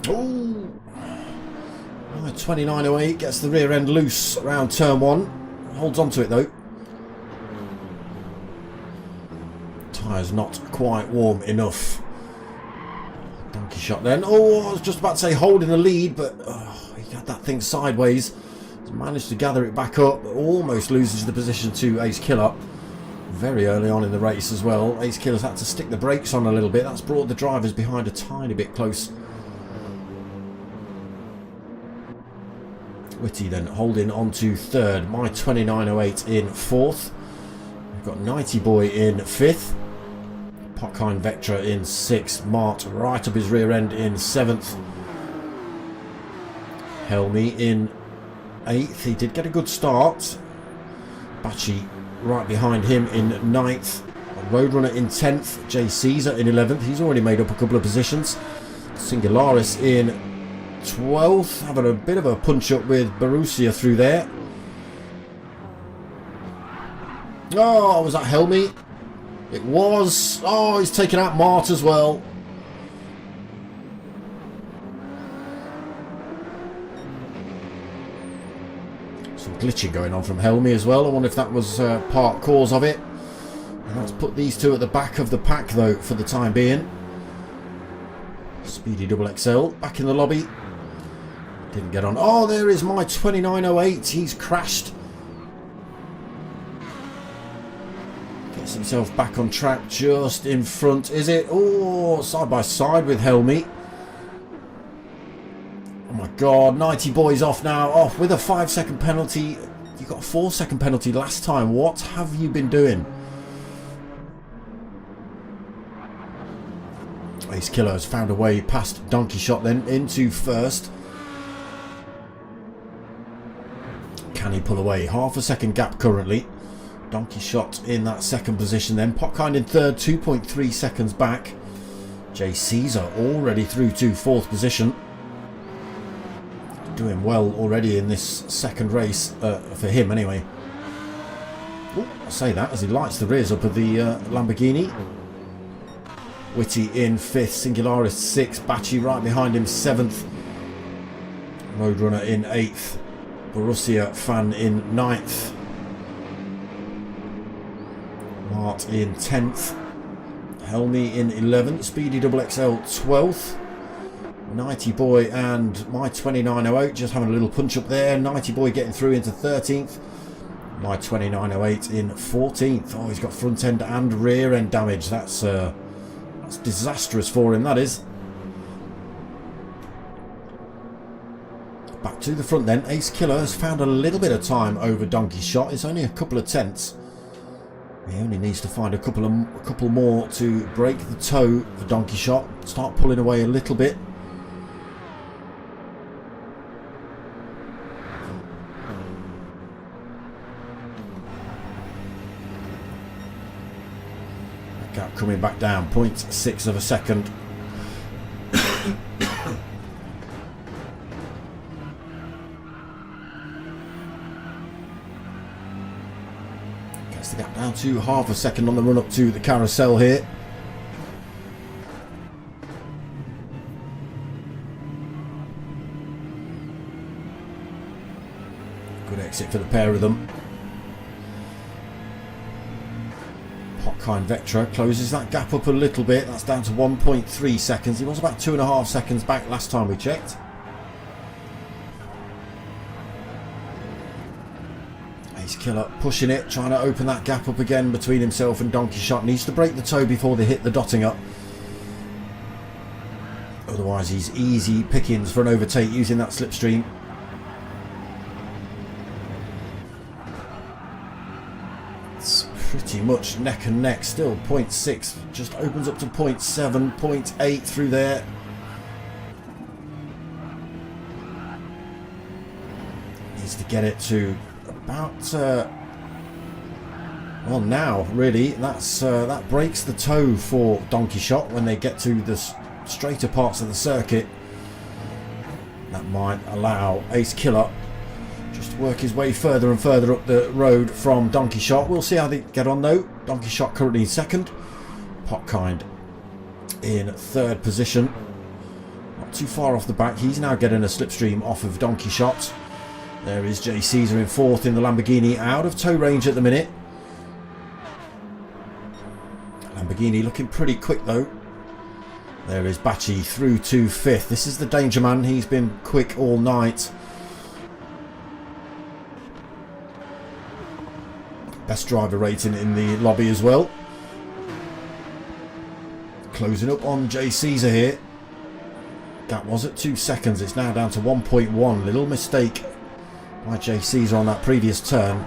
Oh, 29.08 gets the rear end loose around turn 1. Holds on to it though. Tyres not quite warm enough. Donkey Shot then. Oh, I was just about to say holding the lead, but he had that thing sideways. Managed to gather it back up, almost loses the position to Ace Killer very early on in the race as well. Ace Killer's had to stick the brakes on a little bit. That's brought the drivers behind a tiny bit close. Whitty then holding on to 3rd. My 29.08 in 4th. We've got Nighty Boy in 5th. Pockine Vectra in 6th. Mart right up his rear end in 7th. Helmy in 8th. He did get a good start. Bachi right behind him in 9th. Roadrunner in 10th. J. Caesar in 11th. He's already made up a couple of positions. Singularis in 12th. Having a bit of a punch up with Borussia through there. Oh, was that Helmy? It was. Oh, he's taken out Mart as well. Some glitching going on from Helmy as well. I wonder if that was part cause of it. And let's put these 2 at the back of the pack though for the time being. Speedy Double XL back in the lobby. Didn't get on. Oh, there is my 29.08. He's crashed. Gets himself back on track just in front. Is it? Oh, side by side with Helmy. Oh my god, 90 Boy's off now. Off with a 5-second penalty. You got a 4-second penalty last time. What have you been doing? Ace Killer has found a way past Donkey Shot then into 1st. Can he pull away? Half a second gap currently. Donkey Shot in that 2nd position then. Pockine in 3rd, 2.3 seconds back. J. Caesar already through to 4th position. Doing well already in this 2nd race, for him anyway. Ooh, I say that as he lights the rears up of the Lamborghini. Whitty in 5th, Singularis 6th, Bachi right behind him 7th, Roadrunner in 8th, Borussia Fan in 9th, Mart in 10th, Helmy in 11th, Speedy XXL 12th, Nighty Boy and My 2908 just having a little punch up there. Nighty Boy getting through into 13th, My 2908 in 14th. Oh, he's got front end and rear end damage. That's disastrous for him, that is. Back to the front then. Ace Killer has found a little bit of time over Donkey Shot. It's only a couple of tenths. He only needs to find a couple more to break the toe for Donkey Shot. Start pulling away a little bit. That gap coming back down, 0.6 of a second. The gap down to half a second on the run up to the carousel here. Good exit for the pair of them. Hotkind Vectra closes that gap up a little bit. That's down to 1.3 seconds. He was about 2.5 seconds back last time we checked. Killer pushing it, trying to open that gap up again between himself and Donkey Shot. Needs to break the toe before they hit the dotting up. Otherwise he's easy pickings for an overtake using that slipstream. It's pretty much neck and neck still. 0.6 just opens up to 0.7, 0.8 through there. Needs to get it to about well, now really that breaks the toe for Donkey Shot when they get to the straighter parts of the circuit. That might allow Ace Killer just to work his way further and further up the road from Donkey Shot. We'll see how they get on though. Donkey Shot currently in 2nd, Potkind in 3rd position, not too far off the back. He's now getting a slipstream off of Donkey Shot. There is J. Caesar in 4th in the Lamborghini, out of tow range at the minute. Lamborghini looking pretty quick though. There is Bachi through to 5th. This is the danger man. He's been quick all night. Best driver rating in the lobby as well. Closing up on J. Caesar here. That was at 2 seconds. It's now down to 1.1. Little mistake by J. Caesar on that previous turn.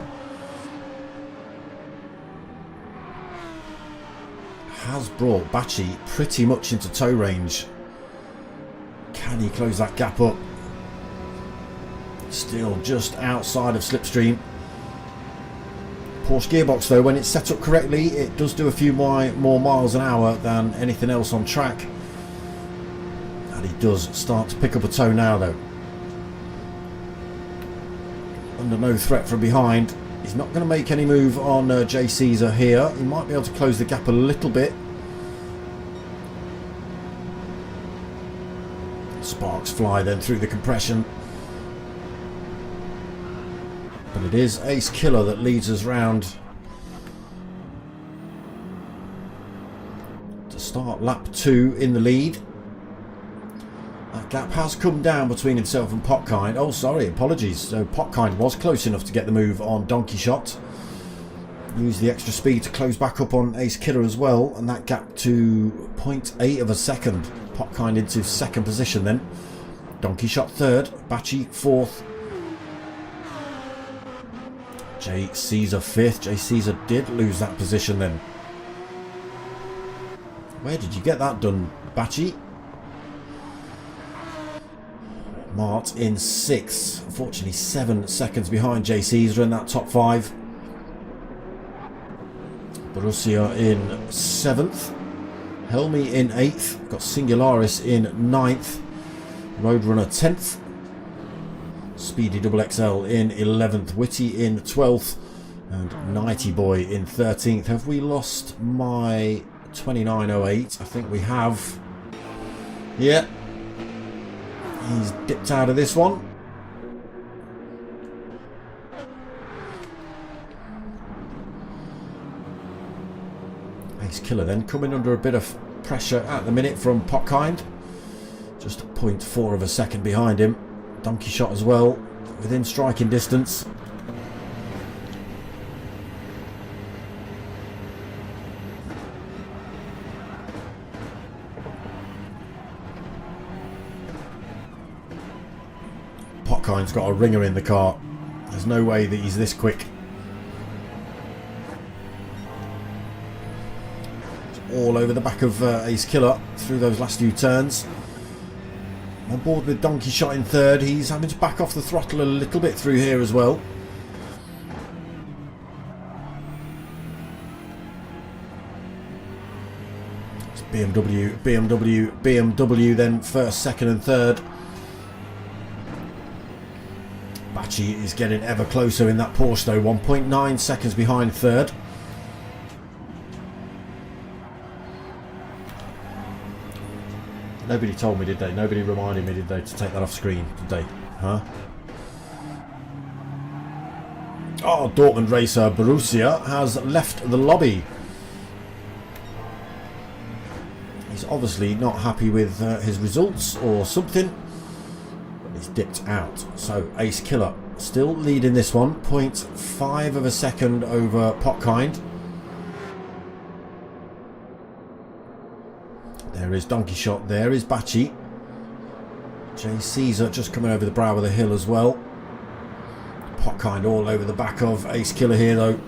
Has brought Bachi pretty much into tow range. Can he close that gap up? Still just outside of slipstream. Porsche gearbox though, when it's set up correctly, it does do a few more miles an hour than anything else on track. And he does start to pick up a toe now though. Under no threat from behind. He's not going to make any move on J. Caesar here. He might be able to close the gap a little bit. Sparks fly then through the compression. But it is Ace Killer that leads us round to start lap 2 in the lead. That gap has come down between himself and Potkind. Oh, sorry, apologies. So Potkind was close enough to get the move on Donkey Shot. Use the extra speed to close back up on Ace Killer as well. And that gap to 0.8 of a second. Potkind into 2nd position then. Donkey Shot 3rd. Bachi 4th. J. Caesar 5th. J. Caesar did lose that position then. Where did you get that done, Bachi? Mart in 6th, unfortunately 7 seconds behind J. Caesar in that top 5. Borussia in 7th, Helmy in 8th, got Singularis in 9th, Roadrunner 10th, Speedy XXL in 11th, Whitty in 12th, and Nighty Boy in 13th. Have we lost my 29.08. I think we have. Yeah. He's dipped out of this one. Ace Killer then coming under a bit of pressure at the minute from Potkind. Just 0.4 of a second behind him. Donkey Shot as well, within striking distance. Potkind's got a ringer in the car. There's no way that he's this quick. It's all over the back of Ace Killer through those last few turns. On board with Donkey Shot in third. He's having to back off the throttle a little bit through here as well. It's BMW then first, second and third. Bachi is getting ever closer in that Porsche though, 1.9 seconds behind third. Nobody told me, did they? Nobody reminded me, did they, to take that off screen, did they? Huh? Oh, Dortmund racer Borussia has left the lobby. He's obviously not happy with his results or something. But he's dipped out. So Ace Killer still leading this one. 0.5 of a second over Potkind. There is Donkey Shot, there is Bachi. J. Caesar just coming over the brow of the hill as well. Potkind all over the back of Ace Killer here though.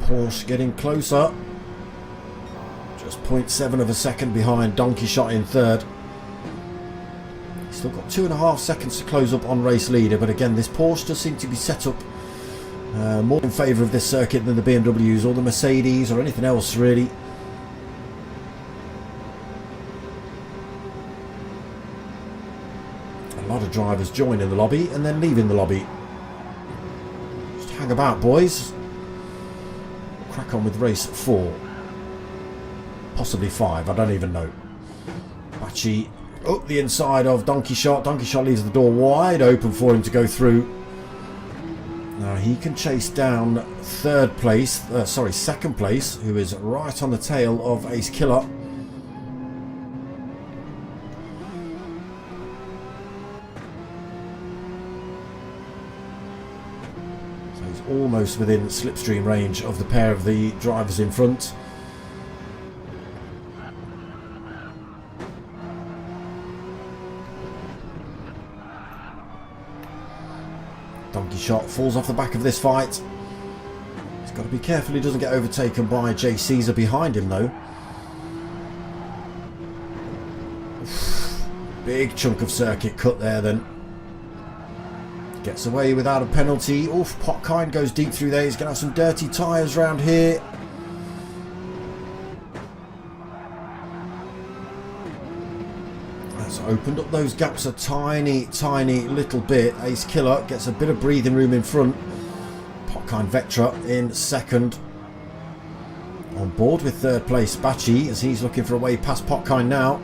Porsche getting closer. Just 0.7 of a second behind Donkey Shot in third. Still got 2.5 seconds to close up on race leader, but again this Porsche does seem to be set up more in favour of this circuit than the BMWs or the Mercedes or anything else really. A lot of drivers joining the lobby and then leaving the lobby. Just hang about, boys. Crack on with race 4. Possibly 5, I don't even know. Bachi up the inside of Donkey Shot. Donkey Shot leaves the door wide open for him to go through. Now he can chase down second place, who is right on the tail of Ace Killer. So he's almost within slipstream range of the pair of the drivers in front. Donkey Shot falls off the back of this fight. He's got to be careful he doesn't get overtaken by J. Caesar behind him though. Big chunk of circuit cut there then. Gets away without a penalty. Oof, Potkind goes deep through there. He's going to have some dirty tyres around here. Opened up those gaps a tiny little bit. Ace Killer gets a bit of breathing room in front. Potkind Vectra in second. On board with third place Bachi as he's looking for a way past Potkind now.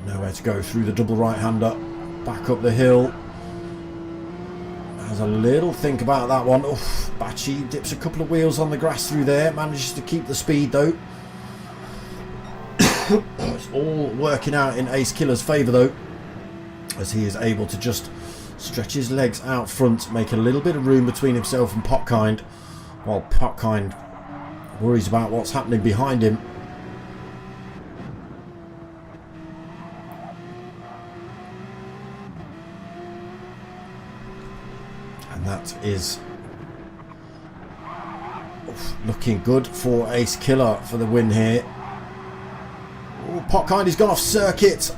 Nowhere to go through the double right-hander. Back up the hill. Has a little think about that one. Oof, Bachi dips a couple of wheels on the grass through there. Manages to keep the speed though. It's all working out in Ace Killer's favour though, as he is able to just stretch his legs out front, make a little bit of room between himself and Potkind, while Potkind worries about what's happening behind him. And that is looking good for Ace Killer for the win here. Oh, Potkind has gone off circuit.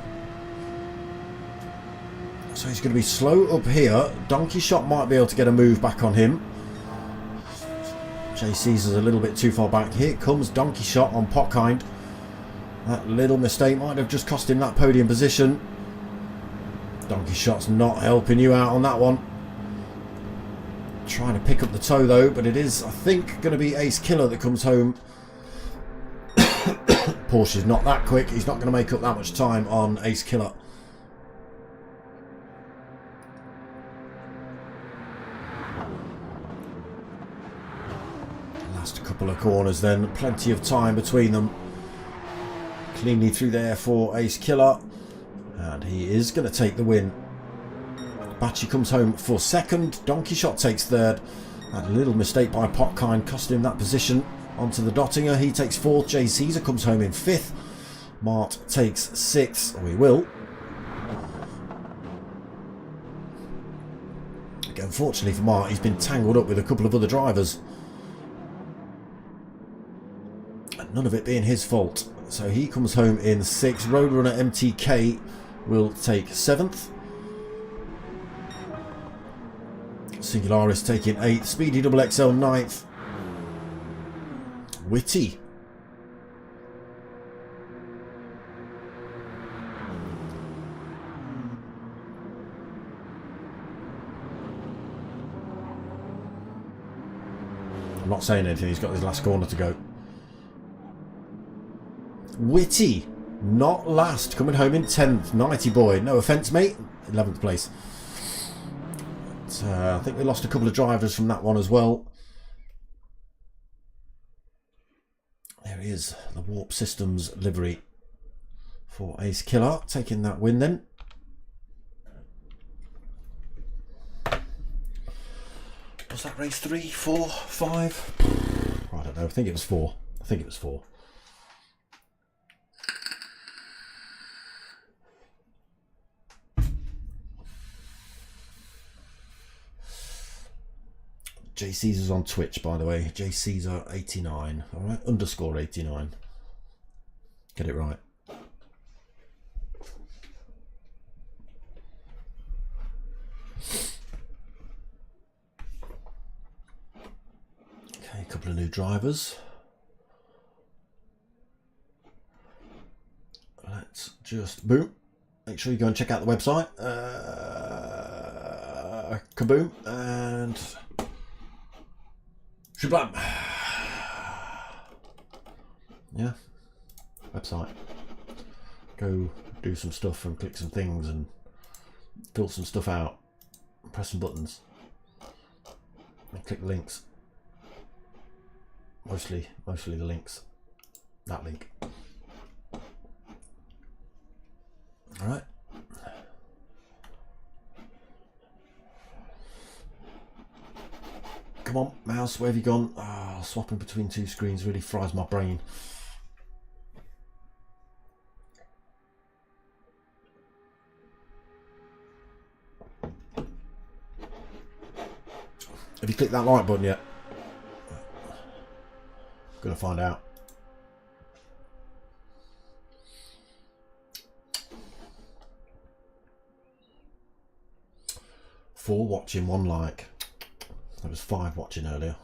So he's going to be slow up here. Donkey Shot might be able to get a move back on him. J. Caesar's a little bit too far back. Here comes Donkey Shot on Potkind. That little mistake might have just cost him that podium position. Donkey Shot's not helping you out on that one. Trying to pick up the toe though, but it is, I think, going to be Ace Killer that comes home. Porsche's not that quick. He's not going to make up that much time on Ace Killer. Last couple of corners then. Plenty of time between them. Cleanly through there for Ace Killer. And he is going to take the win. Bacci comes home for second. Donkey Shot takes third. That little mistake by Potkind cost him that position. Onto the Dottinger. He takes fourth. Jay Caesar comes home in fifth. Mart takes sixth. Or he will. Again, unfortunately for Mart, he's been tangled up with a couple of other drivers. And none of it being his fault. So he comes home in sixth. Roadrunner MTK will take seventh. Singularis taking 8th, Speedy Double XL 9th. Witty. I'm not saying anything, he's got his last corner to go. Witty, not last, coming home in 10th. Nighty boy, no offence mate, 11th place. I think we lost a couple of drivers from that one as well. There he is, the Warp Systems livery for Ace Killer, taking that win then. Was that race 3, 4, 5? I don't know, I think it was 4. I think it was 4. J Caesar's on Twitch, by the way. J Caesar 89. Alright, underscore 89. Get it right. Okay, a couple of new drivers. Let's just boom. Make sure you go and check out the website. Kaboom and Shablam. Yeah, website. Go do some stuff and click some things and fill some stuff out. Press some buttons and click links. Mostly the links. That link. All right. Come on, mouse, where have you gone? Oh, swapping between two screens really fries my brain. Have you clicked that like button yet? Gonna find out. Four watching, one like. There was 5 watching earlier.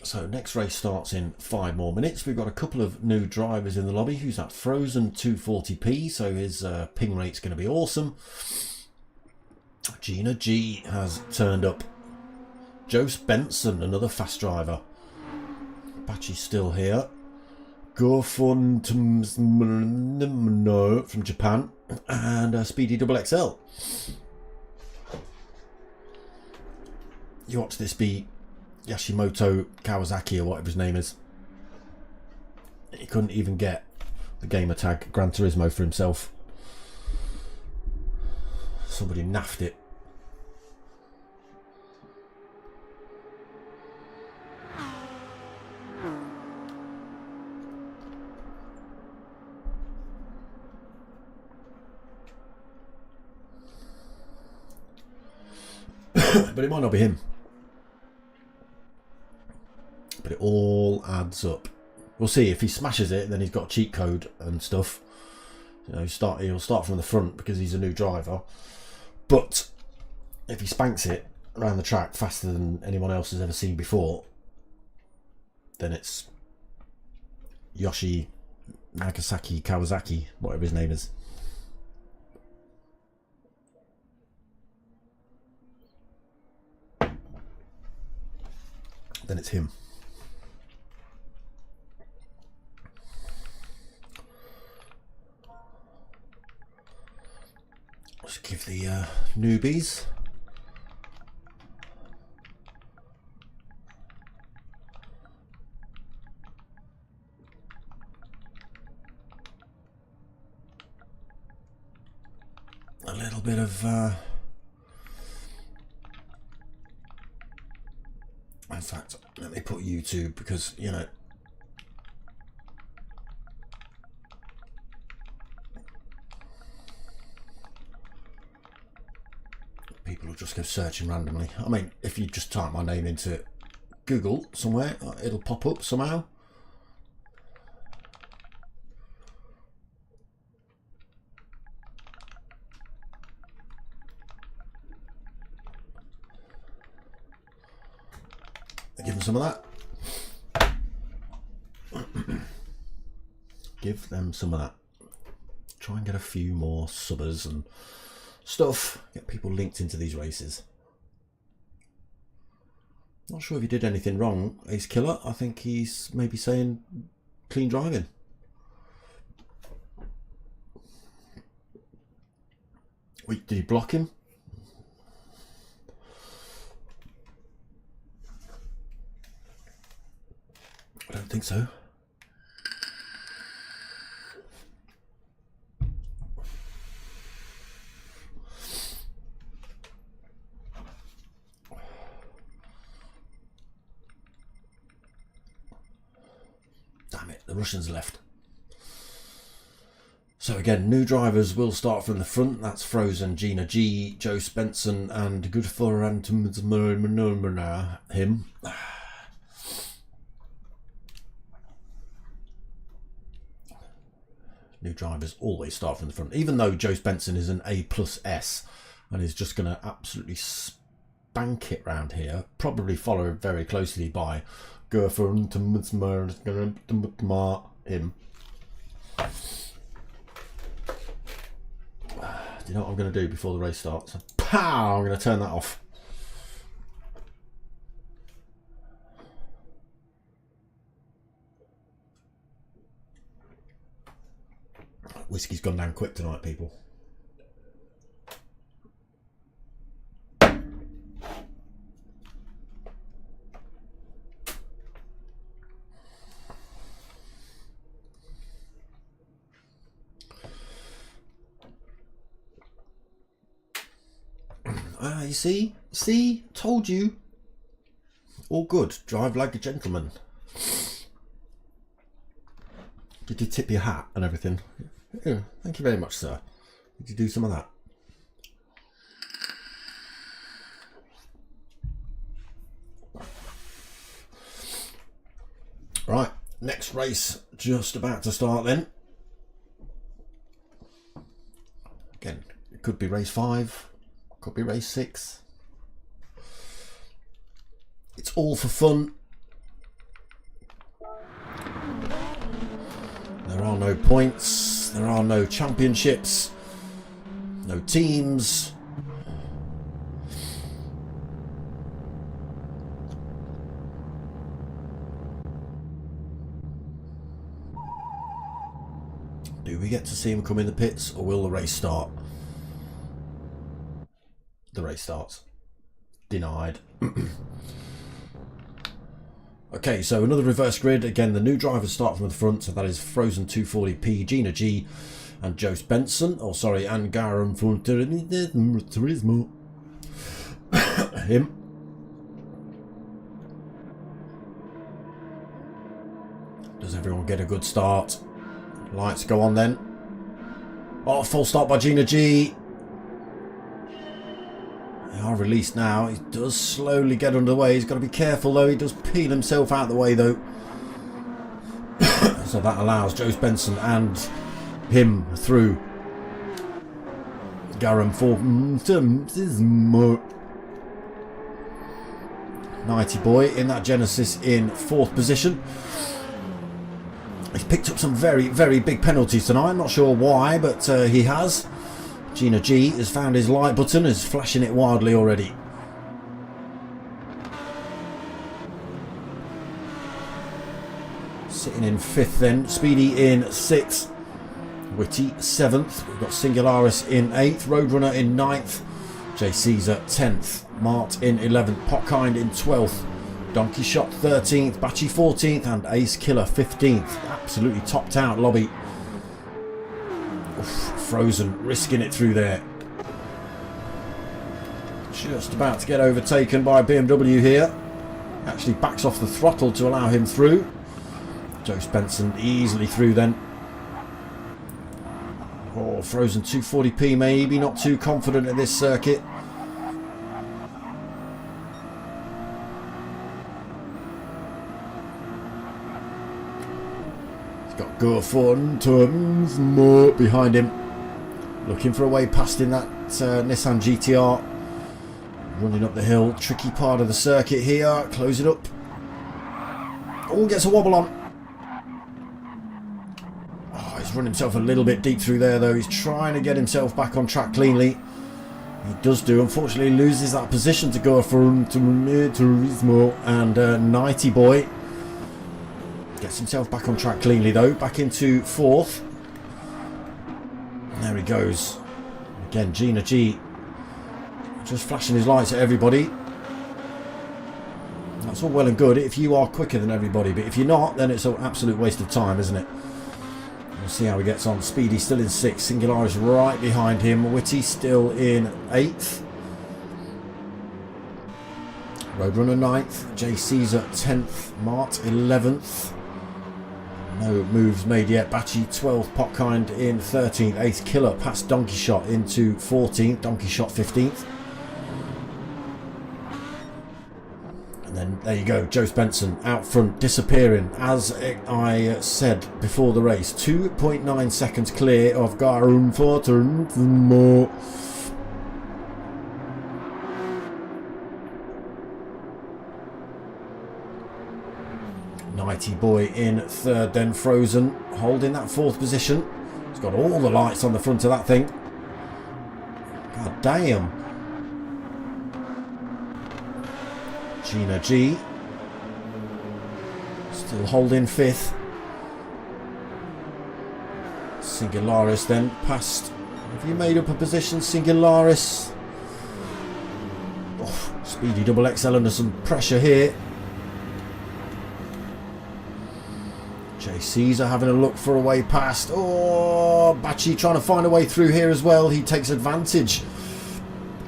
So next race starts in 5 more minutes. We've got a couple of new drivers in the lobby. Who's that? Frozen 240p, so his ping rate's going to be awesome. Gina G has turned up. Jose Benson, another fast driver. Bacci's still here. Gofun from Japan, and Speedy Double XL. You watch this be Yashimoto Kawasaki or whatever his name is. He couldn't even get the gamer tag Gran Turismo for himself. Somebody naffed it. But it might not be him. But it all adds up. We'll see. If he smashes it, then he's got a cheat code and stuff. You know, he'll start from the front because he's a new driver. But if he spanks it, around the track faster than anyone else has ever seen before, then it's Yoshi Nagasaki Kawasaki, whatever his name is. Then it's him. Let's give the newbies a little bit of in fact, let me put YouTube, because you know people will just go searching randomly. I mean, if you just type my name into Google somewhere, it'll pop up somehow. Give them some of that. Give them some of that. Try and get a few more subbers and stuff. Get people linked into these races. Not sure if he did anything wrong, Ace Killer. I think he's maybe saying clean driving. Wait, did he block him? I don't think so. Damn it, the Russians left. So again, new drivers will start from the front. That's Frozen, Gina G, Joe Spencer and Goodfor and him. New drivers always start from the front, even though Joe Spencer is an A+S and is just going to absolutely spank it round here. Probably followed very closely by Goodfor and him. Do you know what I'm going to do before the race starts? Pow! I'm going to turn that off. Whiskey's gone down quick tonight, people. You see, told you. All good. Drive like a gentleman. Did you tip your hat and everything? Yeah, thank you very much, sir. Did you do some of that? Right, next race just about to start then. Again, it could be race 5. Could be race 6. It's all for fun. There are no points. There are no championships. No teams. Do we get to see him come in the pits, or will the race start? The race starts. Denied. Okay, so another reverse grid. Again, the new drivers start from the front, so that is Frozen 240p, Gina G, and Joe Spencer. Oh, sorry, and Garam from Turismo. Him. Does everyone get a good start? Lights go on then. Oh, full start by Gina G. They are released now. He does slowly get underway. He's got to be careful though. He does peel himself out of the way though. So that allows Joe Spencer and him through. Garam for Nighty Boy in that Genesis in 4th position. He's picked up some very, very big penalties tonight. I'm not sure why, but he has. Gina G has found his light button, is flashing it wildly already. Sitting in 5th then. Speedy in 6th. Witty 7th. We've got Singularis in 8th. Roadrunner in 9th. J Caesar 10th. Mart in 11th. Potkind in 12th. Donkey Shot 13th. Batchy 14th. And Ace Killer 15th. Absolutely topped out lobby. Oof, Frozen risking it through there. Just about to get overtaken by BMW here. Actually backs off the throttle to allow him through. Joe Spencer easily through then. Oh, Frozen 240p, maybe not too confident at this circuit. He's got go fun tons more behind him. Looking for a way past in that Nissan GTR. Running up the hill, tricky part of the circuit here. Close it up. Oh, gets a wobble on. He's run himself a little bit deep through there though. He's trying to get himself back on track cleanly. He does do. Unfortunately loses that position to go for Turismo, and Nighty Boy gets himself back on track cleanly though. Back into 4th. There he goes. Again, Gina G just flashing his lights at everybody. That's all well and good if you are quicker than everybody, but if you're not, then it's an absolute waste of time, isn't it? We'll see how he gets on. Speedy still in 6th. Singularis right behind him. Witty still in 8th. Roadrunner 9th. J Caesar 10th. Mart 11th. No moves made yet. Batchy 12th. Potkind in 13th. Ace Killer past Donkey Shot into 14th. Donkey Shot 15th. And then there you go, Joe Spencer out front, disappearing. As I said before the race, 2.9 seconds clear of Garum for turns more. Nighty Boy in 3rd, then Frozen holding that 4th position. He's got all the lights on the front of that thing. God damn. Gina G still holding 5th. Singularis then past. Have you made up a position, Singularis? Oh, Speedy Double XL under some pressure here. J Caesar having a look for a way past. Oh, Batchy trying to find a way through here as well. He takes advantage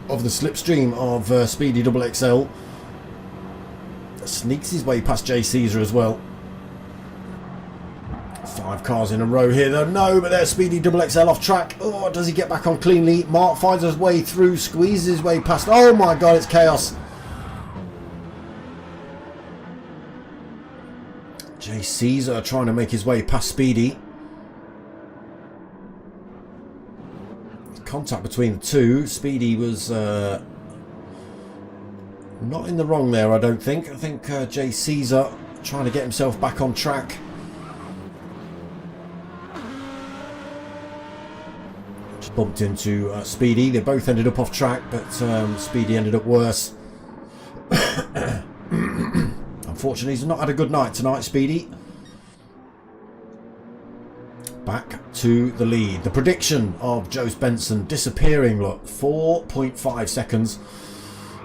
of the slipstream of Speedy Double XL. Sneaks his way past J Caesar as well. 5 cars in a row here though. No, but there's Speedy Double XL off track. Oh, does he get back on cleanly? Mark finds his way through, squeezes his way past. Oh my god, it's chaos. J Caesar trying to make his way past Speedy. Contact between the two. Speedy was not in the wrong there, I don't think. I think J Caesar trying to get himself back on track. Just bumped into Speedy. They both ended up off track, but Speedy ended up worse. Unfortunately, he's not had a good night tonight, Speedy. Back to the lead. The prediction of Joe Spencer disappearing, look, 4.5 seconds.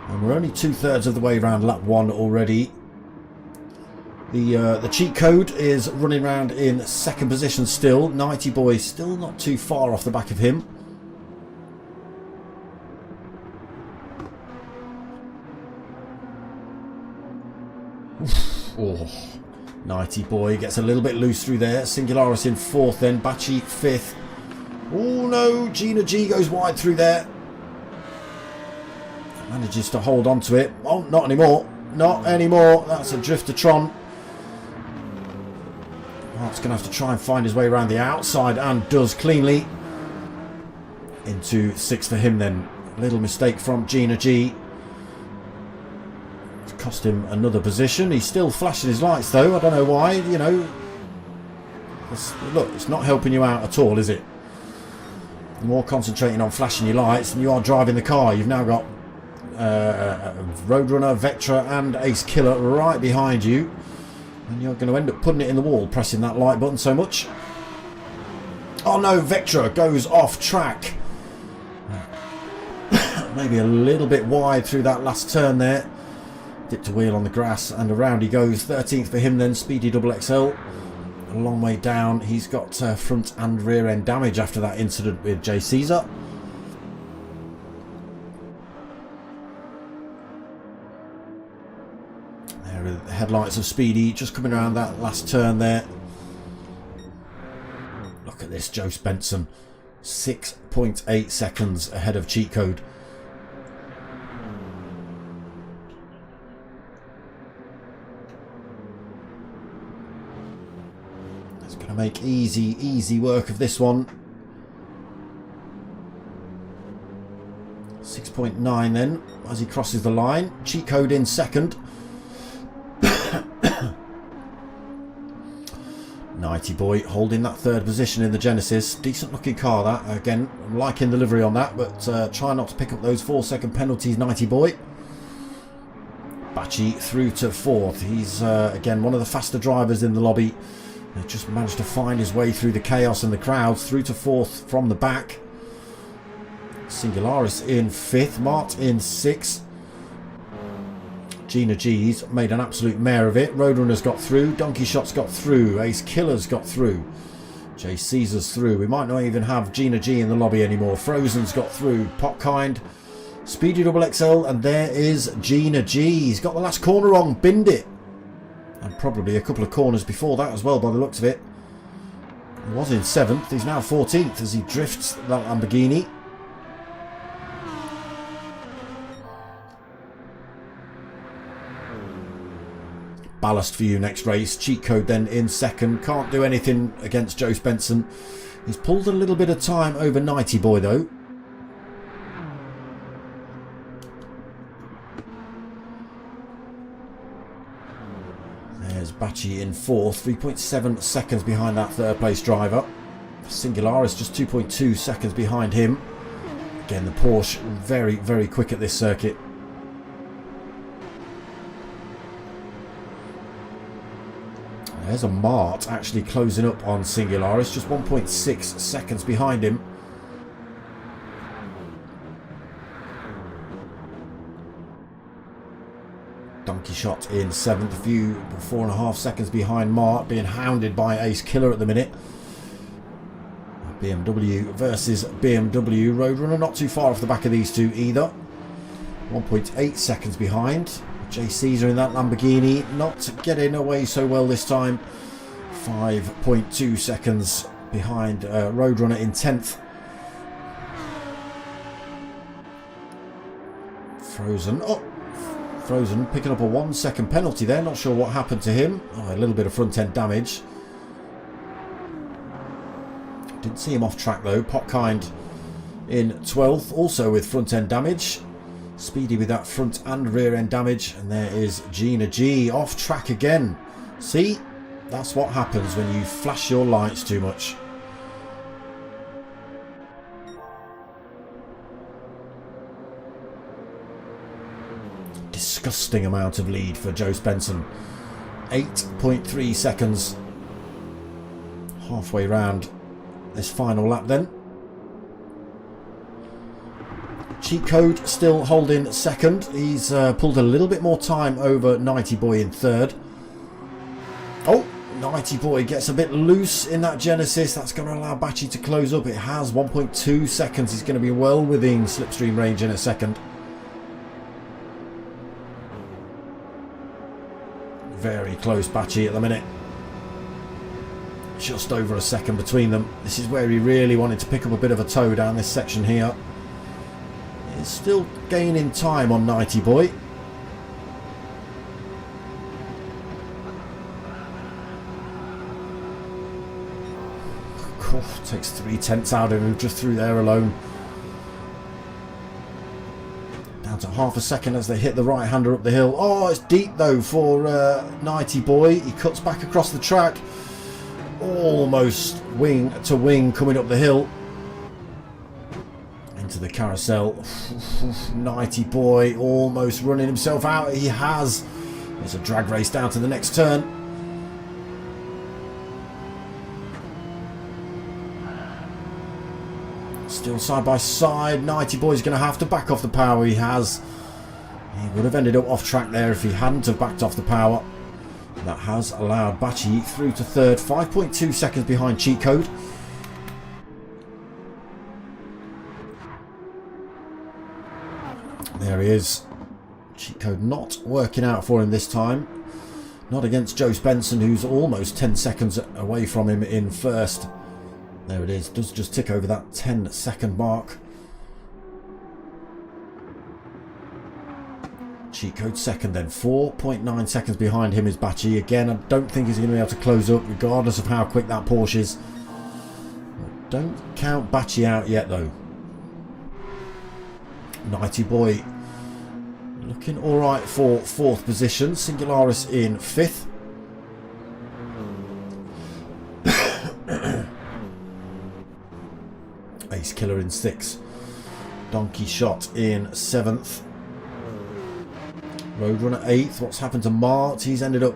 And we're only 2/3 of the way around lap 1 already. The cheat code is running around in 2nd position still. Nighty Boy still not too far off the back of him. Oh, Nighty Boy gets a little bit loose through there. Singularis in 4th then. Batchy 5th. Oh no, Gina G goes wide through there. Manages to hold on to it. Oh, not anymore. Not anymore. That's a Driftertron. Mark's going to have to try and find his way around the outside, and does cleanly. Into 6th for him then. Little mistake from Gina G. cost him another position. He's still flashing his lights though. I don't know why, you know. Look, it's not helping you out at all, is it? You're more concentrating on flashing your lights than you are driving the car. You've now got Roadrunner, Vectra and Ace Killer right behind you. And you're going to end up putting it in the wall, pressing that light button so much. Oh no, Vectra goes off track. Maybe a little bit wide through that last turn there. Dipped a wheel on the grass and around he goes. 13th for him then, Speedy XXL. A long way down. He's got front and rear end damage after that incident with J. Caesar. There are the headlights of Speedy just coming around that last turn there. Look at this, Joe Spencer. 6.8 seconds ahead of cheat code. It's going to make easy work of this one. 6.9 then as he crosses the line. Cheat code in second. 90 Boy holding that third position in the Genesis. Decent looking car that. Again, I'm liking the livery on that, but try not to pick up those 4-second penalties, 90 Boy. Bachi through to fourth. He's again one of the faster drivers in the lobby. He just managed to find his way through the chaos and the crowds through to fourth from the back. Singularis in fifth. Mart in sixth. Gina G's made an absolute mare of it. Roadrunner's got through. Donkey Shot's got through. Ace Killer's got through. J. Caesar's through. We might not even have Gina G in the lobby anymore. Frozen's got through. Potkind. Speedy XXL. And there is Gina G. He's got the last corner wrong. Binned it. And probably a couple of corners before that as well by the looks of it. He was in 7th. He's now 14th as he drifts that Lamborghini. Ballast for you next race. Cheat code then in second. Can't do anything against Joe Spencer. He's pulled a little bit of time over 90 Boy though. There's Bachi in fourth. 3.7 seconds behind that third place driver. Singularis just 2.2 seconds behind him. Again, the Porsche very quick at this circuit. There's a Mart actually closing up on Singularis, just 1.6 seconds behind him. Donkey Shot in 7th, a few 4.5 seconds behind Mart, being hounded by Ace Killer at the minute. BMW versus BMW. Roadrunner not too far off the back of these two either. 1.8 seconds behind. J. Caesar in that Lamborghini not getting away so well this time. 5.2 seconds behind Roadrunner in 10th. Frozen. Oh, Frozen picking up a 1 second penalty there. Not sure what happened to him. Oh, a little bit of front end damage. Didn't see him off track though. Potkind in 12th, also with front end damage. Speedy with that front and rear end damage. And there is Gina G off track again. See, that's what happens when you flash your lights too much. Disgusting amount of lead for Joe Spencer. 8.3 seconds. Halfway round this final lap then. Cheat code still holding second. He's pulled a little bit more time over 90 Boy in third. Oh, 90 Boy gets a bit loose in that Genesis. That's going to allow Bachi to close up. It has 1.2 seconds. He's going to be well within slipstream range in a second. Very close Bachi at the minute. Just over a second between them. This is where he really wanted to pick up a bit of a toe down this section here. He's still gaining time on 90 Boy. Oh, takes 3/10 out of him just through there alone. Down Down to half a second as they hit the right-hander up the hill. Oh, it's deep though for Nighty Boy. He cuts back across the track. Almost wing to wing coming up the hill. Into the carousel. Nighty Boy almost running himself out. He has. There's a drag race down to the next turn. Still side by side. Nighty Boy's going to have to back off the power. He has. He would have ended up off track there if he hadn't have backed off the power. That has allowed Bachi through to third. 5.2 seconds behind Cheat Code. There he is. Cheat Code not working out for him this time. Not against Joe Spencer, who's almost 10 seconds away from him in first. There it is. Does just tick over that 10-second mark. Cheat Code second then. 4.9 seconds behind him is Bachi. Again, I don't think he's going to be able to close up regardless of how quick that Porsche is. Don't count Bachi out yet though. Nighty Boy looking alright for fourth position. Singularis in fifth. Ace Killer in sixth. Donkey Shot in seventh. Roadrunner 8th. What's happened to Mart? He's ended up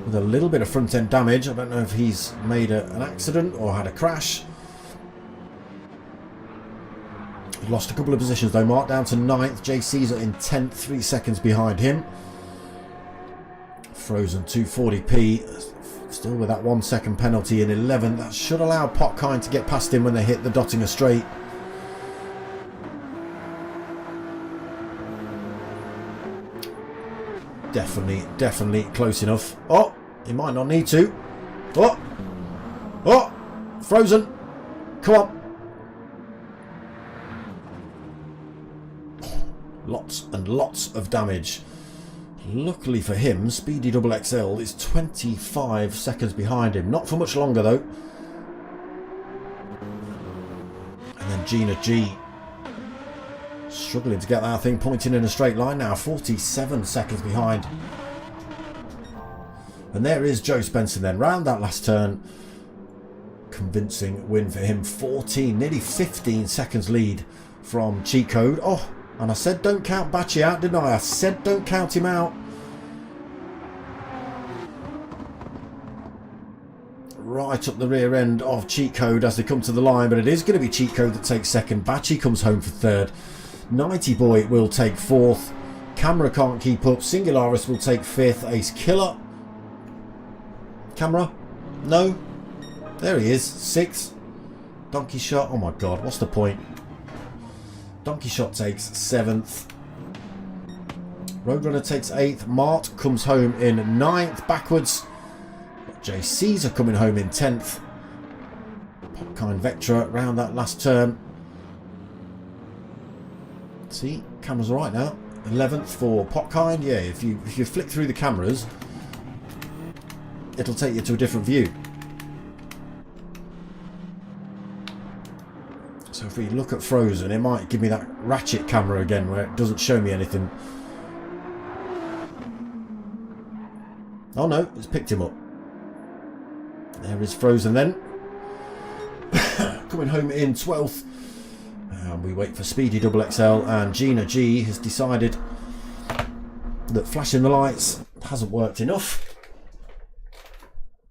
with a little bit of front end damage. I don't know if he's made an accident or had a crash. Lost a couple of positions though. Mart down to 9th. Jay Caesar in 10th. 3 seconds behind him. Frozen 240p. Still with that 1 second penalty in 11th. That should allow Potkind to get past him when they hit the Dottinger Straight. Definitely close enough. Oh, he might not need to. Oh, Frozen. Come on. Lots and lots of damage. Luckily for him, Speedy Double XL is 25 seconds behind him. Not for much longer though. And then Gina G struggling to get that thing pointing in a straight line now. 47 seconds behind. And there is Joe Spencer then. Round that last turn. Convincing win for him. 14, nearly 15 seconds lead from Cheat Code. Oh, and I said don't count Bachi out, didn't I? I said don't count him out. Right up the rear end of Cheat Code as they come to the line. But it is going to be Cheat Code that takes second. Bachi comes home for third. Nighty Boy will take fourth. Camera can't keep up. Singularis will take fifth. Ace Killer. Camera? No. There he is. Sixth. Donkey Shot. Oh my god, what's the point? Donkey Shot takes seventh. Roadrunner takes eighth. Mart comes home in ninth. Backwards. Jay Caesar coming home in 10th. Potkind Vectra round that last turn. See, camera's alright now. 11th for Potkind. Yeah, if you flick through the cameras, it'll take you to a different view. So if we look at Frozen, it might give me that ratchet camera again where it doesn't show me anything. Oh no, it's picked him up. There is Frozen then. Coming home in 12th. And we wait for Speedy Double XL, and Gina G has decided that flashing the lights hasn't worked enough.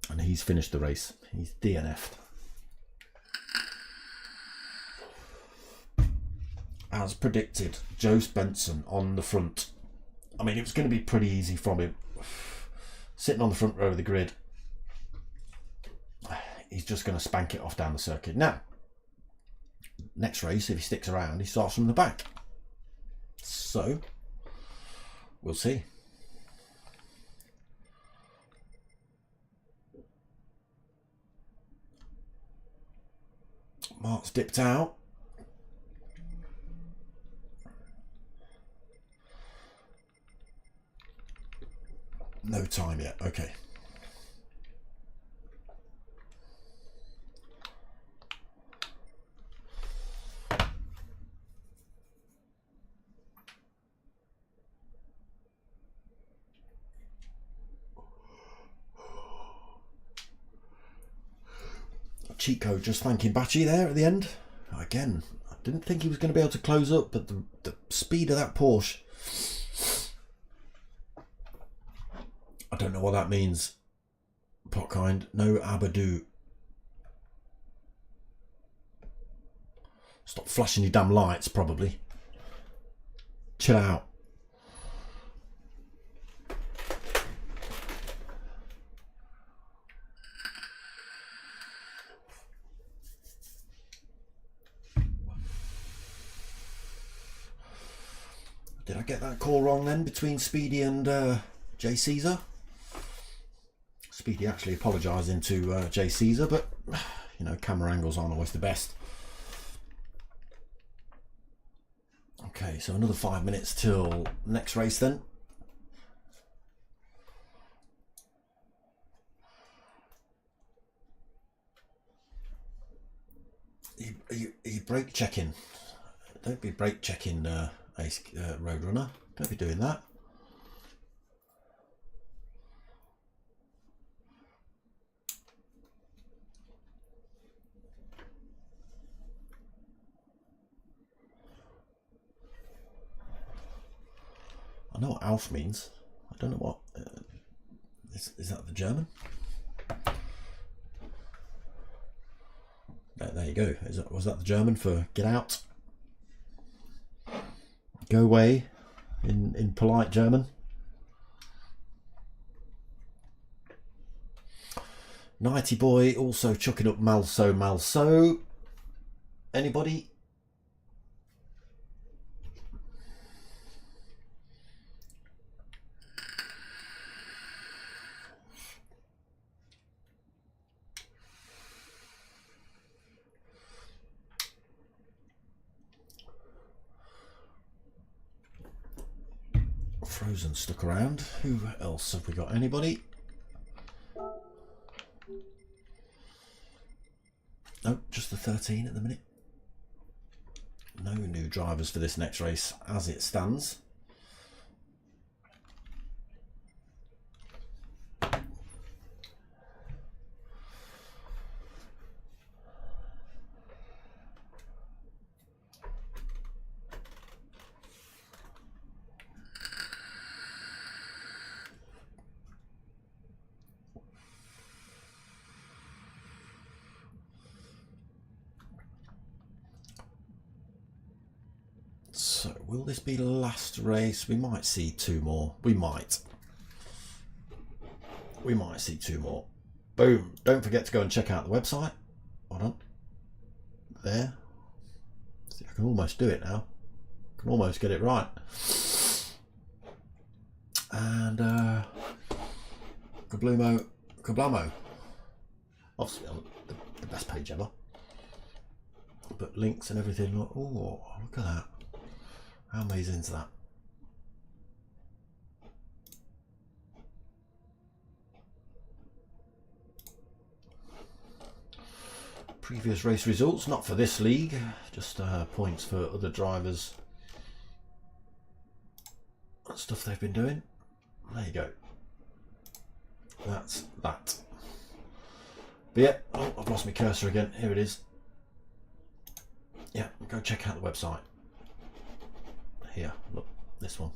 And he's finished the race. He's DNF'd. As predicted, Joe Spencer on the front. I mean, it was going to be pretty easy from him. Sitting on the front row of the grid. He's just going to spank it off down the circuit. Now, next race, if he sticks around, he starts from the back. So, we'll see. Mark's dipped out. No time yet. Okay. cheat code just thanking Batchy there at the end. Again, I didn't think he was going to be able to close up, but the speed of that Porsche. I don't know what that means. Potkind, no Abadoo. Stop flashing your damn lights, probably. Chill out. Did I get that call wrong then between Speedy and Jay Caesar? Speedy actually apologising to Jay Caesar, but you know, camera angles aren't always the best. Okay, so another 5 minutes till next race then. Are you brake checking? Don't be brake checking, Ace Roadrunner. Don't be doing that. I know what Alf means. I don't know what. Is that the German? There you go. Was that the German for get out? Go away in polite German. Nighty Boy also chucking up Malso. Anybody? Frozen stuck around. Who else have we got? Anybody? No, just the 13 at the minute. No new drivers for this next race as it stands. So, will this be the last race? We might see two more. We might see two more. Boom. Don't forget to go and check out the website. Hold on. There. See, I can almost do it now. I can almost get it right. And Kablamo. Obviously on the best page ever. But links and everything. Oh, look at that. How amazing is that? Previous race results, not for this league, just points for other drivers and stuff they've been doing. There you go. That's that. But yeah, oh, I've lost my cursor again. Here it is. Yeah, go check out the website. Here, look, this one.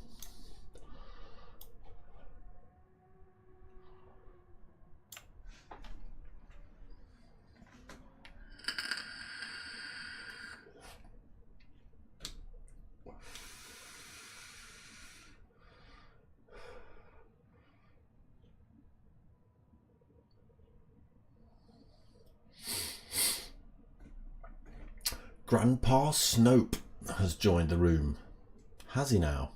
Grandpa Snope has joined the room. Has he now?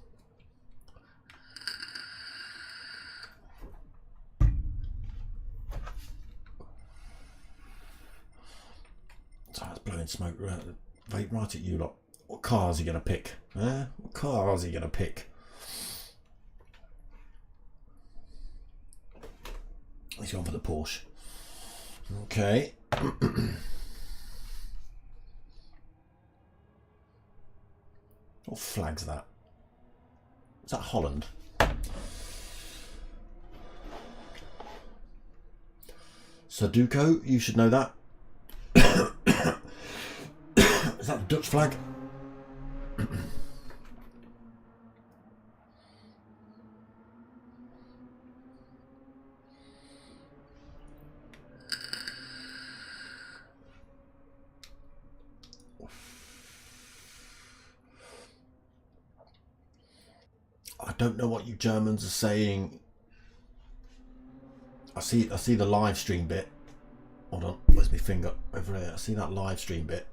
So it's blowing smoke right at you lot. What car is he going to pick? What car is he going to pick? He's gone for the Porsche. Okay. What flag's that? Is that Holland? Sudoku, you should know that. Dutch flag. I don't know what you Germans are saying. I see the live stream bit. Hold on, where's my finger? Over here. I see that live stream bit.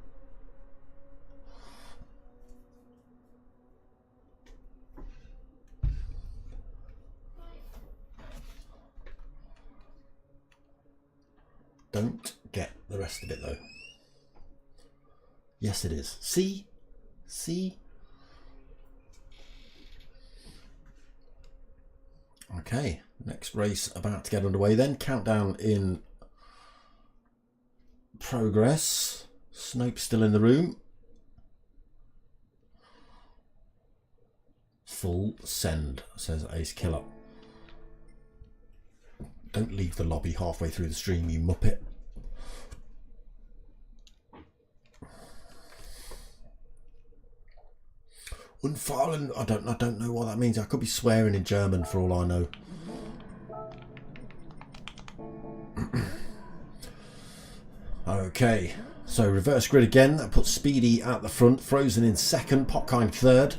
Don't get the rest of it though. Yes, it is. See? See? Okay, next race about to get underway then. Countdown in progress. Snope's still in the room. Full send, says Ace Killer. Don't leave the lobby halfway through the stream, you muppet. Unfallen. I don't know what that means. I could be swearing in German for all I know. Okay, so reverse grid again. That puts Speedy at the front, Frozen in second, Popkind third,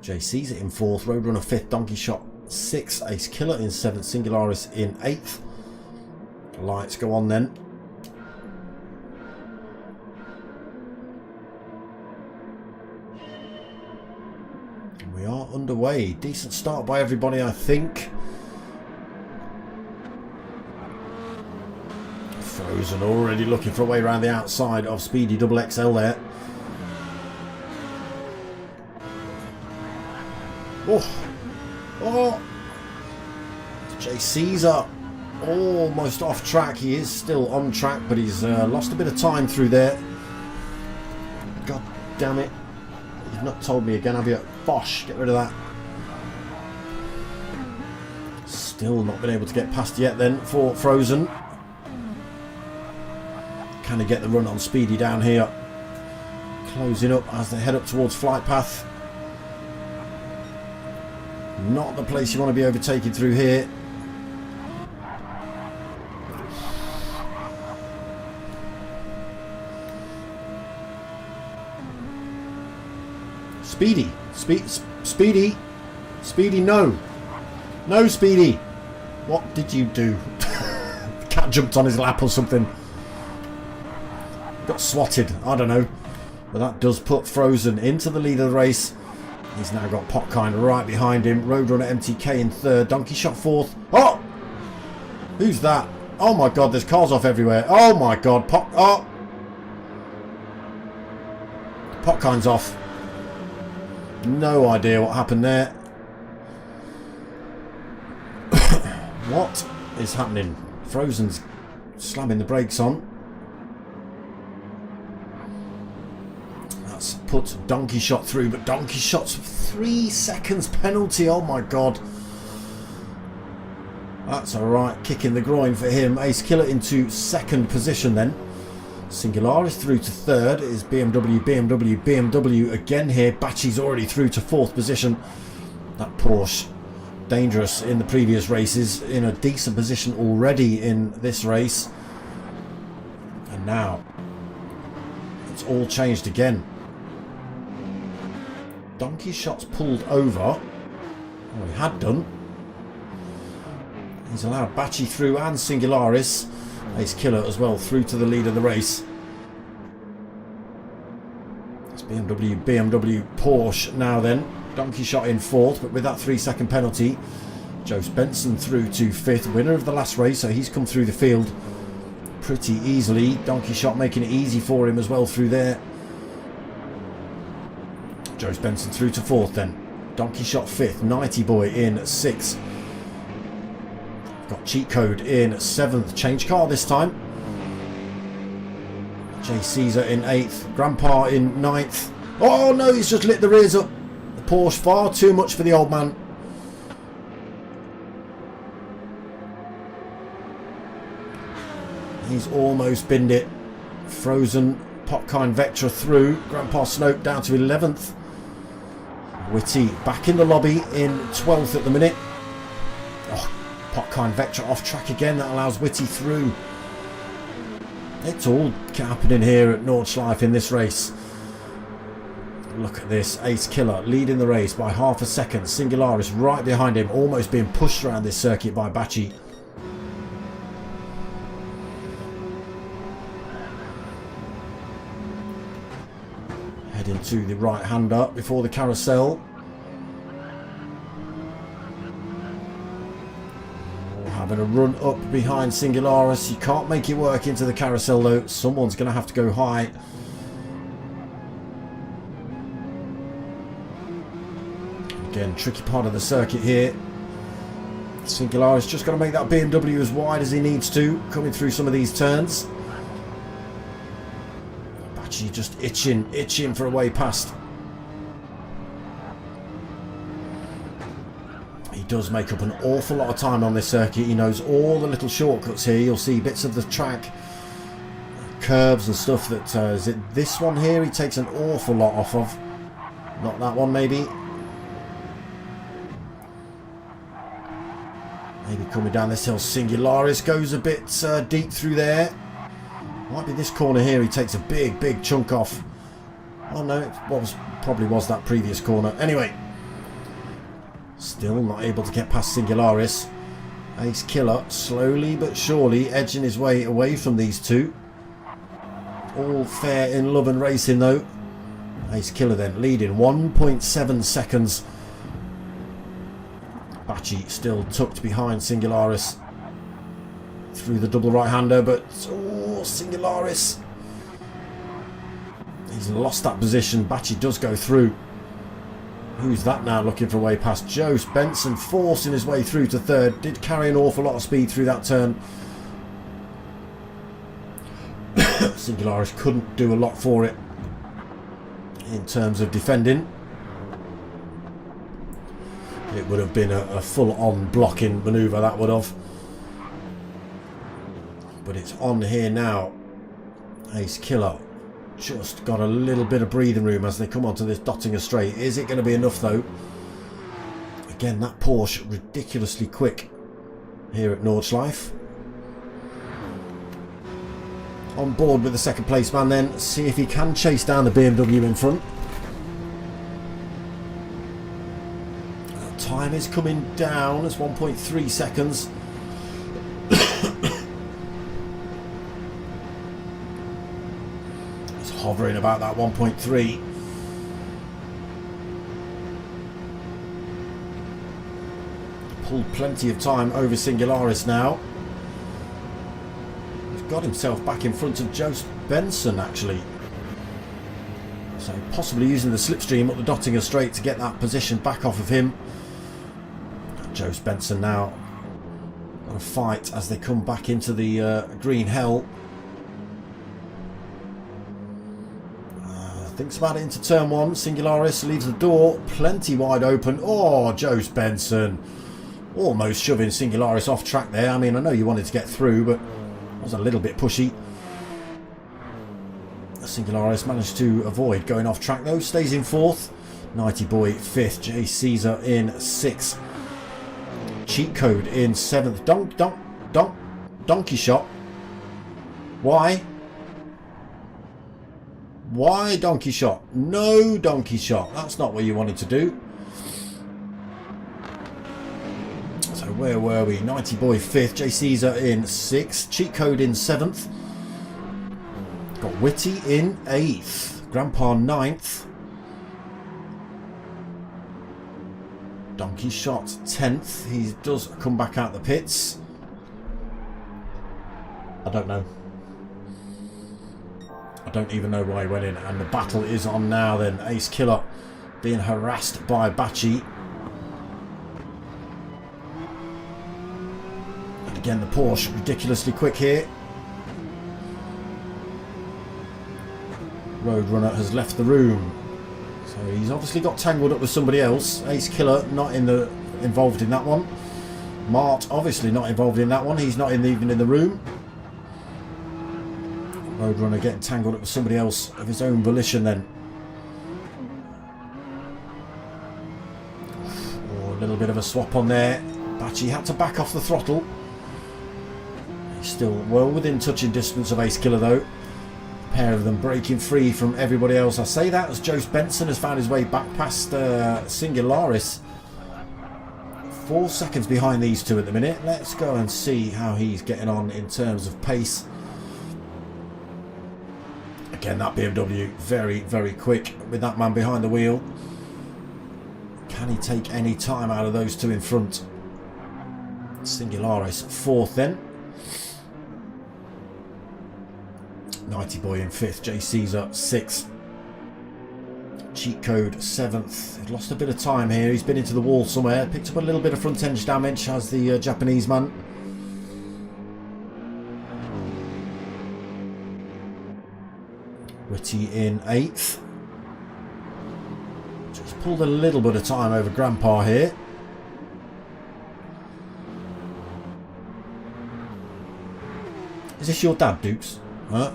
JC's in fourth, Roadrunner fifth, Donkey Shot sixth, Ace Killer in seventh, Singularis in eighth. Lights go on then. We are underway. Decent start by everybody, I think. Frozen already looking for a way around the outside of Speedy Double XL there. Oh, oh! JC's up. Almost off track. He is still on track, but he's lost a bit of time through there. God damn it. You've not told me again, have you? Bosh, get rid of that. Still not been able to get past yet then for Frozen. Can he get the run on Speedy down here? Closing up as they head up towards flight path. Not the place you want to be overtaken through here. Speedy, Speedy, Speedy, no, no, Speedy. What did you do? The cat jumped on his lap or something. Got swatted, I don't know. But that does put Frozen into the lead of the race. He's now got Popkind right behind him. Roadrunner MTK in third. Donkey Shot fourth. Oh! Who's that? Oh my god, there's cars off everywhere. Oh my god, oh! Popkind's off. No idea what happened there. What is happening? Frozen's slamming the brakes on. That's put Donkey Shot through, but Donkey Shot's 3 seconds penalty. Oh my god. That's a right kick in the groin for him. Ace Killer into second position then. Singularis through to third. It is BMW again here. Batchy's already through to fourth position. That Porsche, dangerous in the previous races, in a decent position already in this race. And now it's all changed again. Donkey Shot's pulled over. Oh, he had done. He's allowed Batchy through and Singularis. Ace Killer as well through to the lead of the race. It's BMW, Porsche now then. Donkey Shot in fourth, but with that 3 second penalty. Joe Benson through to fifth, winner of the last race, so he's come through the field pretty easily. Donkey Shot making it easy for him as well through there. Joe Benson through to fourth then. Donkey Shot fifth, Nighty Boy in sixth. Got Cheat Code in seventh. Change car this time. Jay Caesar in eighth. Grandpa in ninth. Oh no, he's just lit the rears up. The Porsche far too much for the old man. He's almost binned it. Frozen Popkind Vectra through. Grandpa Snoke down to 11th. Whitty back in the lobby in 12th at the minute. Oh, Popkind Vectra off track again. That allows Whitty through. It's all happening here at Nordschleife in this race. Look at this. Ace Killer leading the race by half a second. Singularis right behind him, almost being pushed around this circuit by Bachi. Heading to the right hander before the carousel. Having a run up behind Singularis. You can't make it work into the carousel though. Someone's going to have to go high. Again, tricky part of the circuit here. Singularis just got to make that BMW as wide as he needs to, coming through some of these turns. Bachi just itching for a way past. He does make up an awful lot of time on this circuit. He knows all the little shortcuts here. You'll see bits of the track, curves and stuff that, is it this one here he takes an awful lot off of? Not that one maybe. Maybe coming down this hill. Singularis goes a bit deep through there. Might be this corner here he takes a big chunk off. Oh no, it probably was that previous corner. Anyway. Still not able to get past Singularis. Ace Killer slowly but surely edging his way away from these two. All fair in love and racing though. Ace Killer then leading 1.7 seconds. Bachi still tucked behind Singularis through the double right hander, but oh, Singularis, he's lost that position. Bachi does go through. Who's that now looking for a way past? Joe Benson forcing his way through to third. Did carry an awful lot of speed through that turn. Singularis couldn't do a lot for it in terms of defending. It would have been a full-on blocking manoeuvre, that would have. But it's on here now. Ace Killer just got a little bit of breathing room as they come onto this Dottinger straight. Is it going to be enough though? Again, that Porsche ridiculously quick here at Nordschleife. On board with the second place man then. See if he can chase down the BMW in front. Time is coming down. It's 1.3 seconds. It's hovering about that 1.3. Pulled plenty of time over Singularis now. He's got himself back in front of Joe Benson actually. So possibly using the slipstream up the Dottinger straight to get that position back off of him. Joe Benson now got a fight as they come back into the green hell. Thinks about it into turn one. Singularis leaves the door plenty wide open. Oh, Joe Benson almost shoving Singularis off track there. I mean, I know you wanted to get through, but it was a little bit pushy. Singularis managed to avoid going off track though. Stays in fourth. Nighty Boy fifth. J Caesar in sixth. Cheat Code in 7th. Donkey Shot. Why? Why Donkey Shot? No Donkey Shot. That's not what you wanted to do. So where were we? Nighty Boy 5th. J Caesar in 6th. Cheat Code in 7th. Got Whitty in 8th. Grandpa 9th. Donkey Shot 10th. He does come back out the pits. I don't know. I don't even know why he went in. And the battle is on now then. Ace Killer being harassed by Bachi. And again the Porsche ridiculously quick here. Roadrunner has left the room. So he's obviously got tangled up with somebody else. Ace Killer not involved in that one. Mart obviously not involved in that one. He's not even in the room. Roadrunner getting tangled up with somebody else of his own volition then. Oh, a little bit of a swap on there. Bachi had to back off the throttle. He's still well within touching distance of Ace Killer though. A pair of them breaking free from everybody else. I say that as Joe Benson has found his way back past Singularis. 4 seconds behind these two at the minute. Let's go and see how he's getting on in terms of pace. Again, that BMW very, very quick with that man behind the wheel. Can he take any time out of those two in front? Singularis 4th then. 90 Boy in 5th. J Caesar 6th. Cheat Code 7th. He's lost a bit of time here. He's been into the wall somewhere. Picked up a little bit of front edge damage as the Japanese man. Whitty in 8th. Just pulled a little bit of time over Grandpa here. Is this your dad, Dukes? Huh?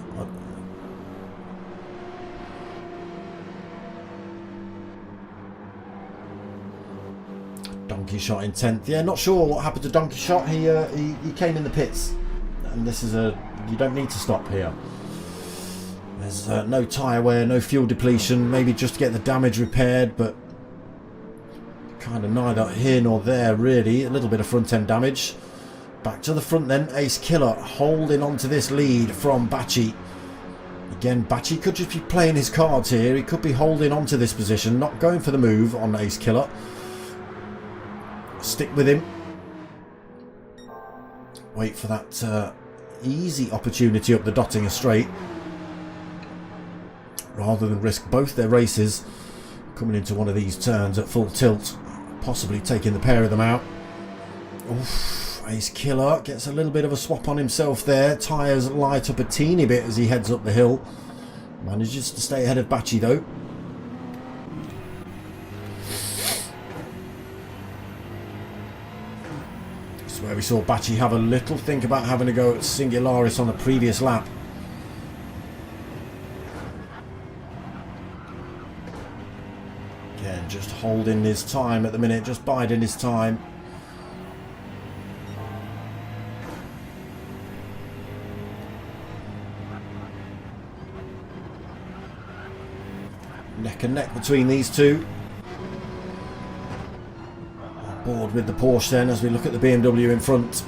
Donkey Shot in 10th. Yeah, not sure what happened to Donkey Shot. He came in the pits, and this is you don't need to stop here. There's no tyre wear, no fuel depletion, maybe just to get the damage repaired, but kind of neither here nor there really. A little bit of front end damage. Back to the front then, Ace Killer holding on to this lead from Bachi. Again, Bachi could just be playing his cards here. He could be holding on to this position, not going for the move on Ace Killer. Stick with him. Wait for that easy opportunity up the Dottinger straight. Rather than risk both their races coming into one of these turns at full tilt, possibly taking the pair of them out. Oof. Ace Killer gets a little bit of a swap on himself there. Tyres light up a teeny bit as he heads up the hill. Manages to stay ahead of Bachi though. This is where we saw Bachi have a little think about having to go at Singularis on the previous lap. Again, just holding his time at the minute, just biding his time. Neck and neck between these two. On board with the Porsche then as we look at the BMW in front.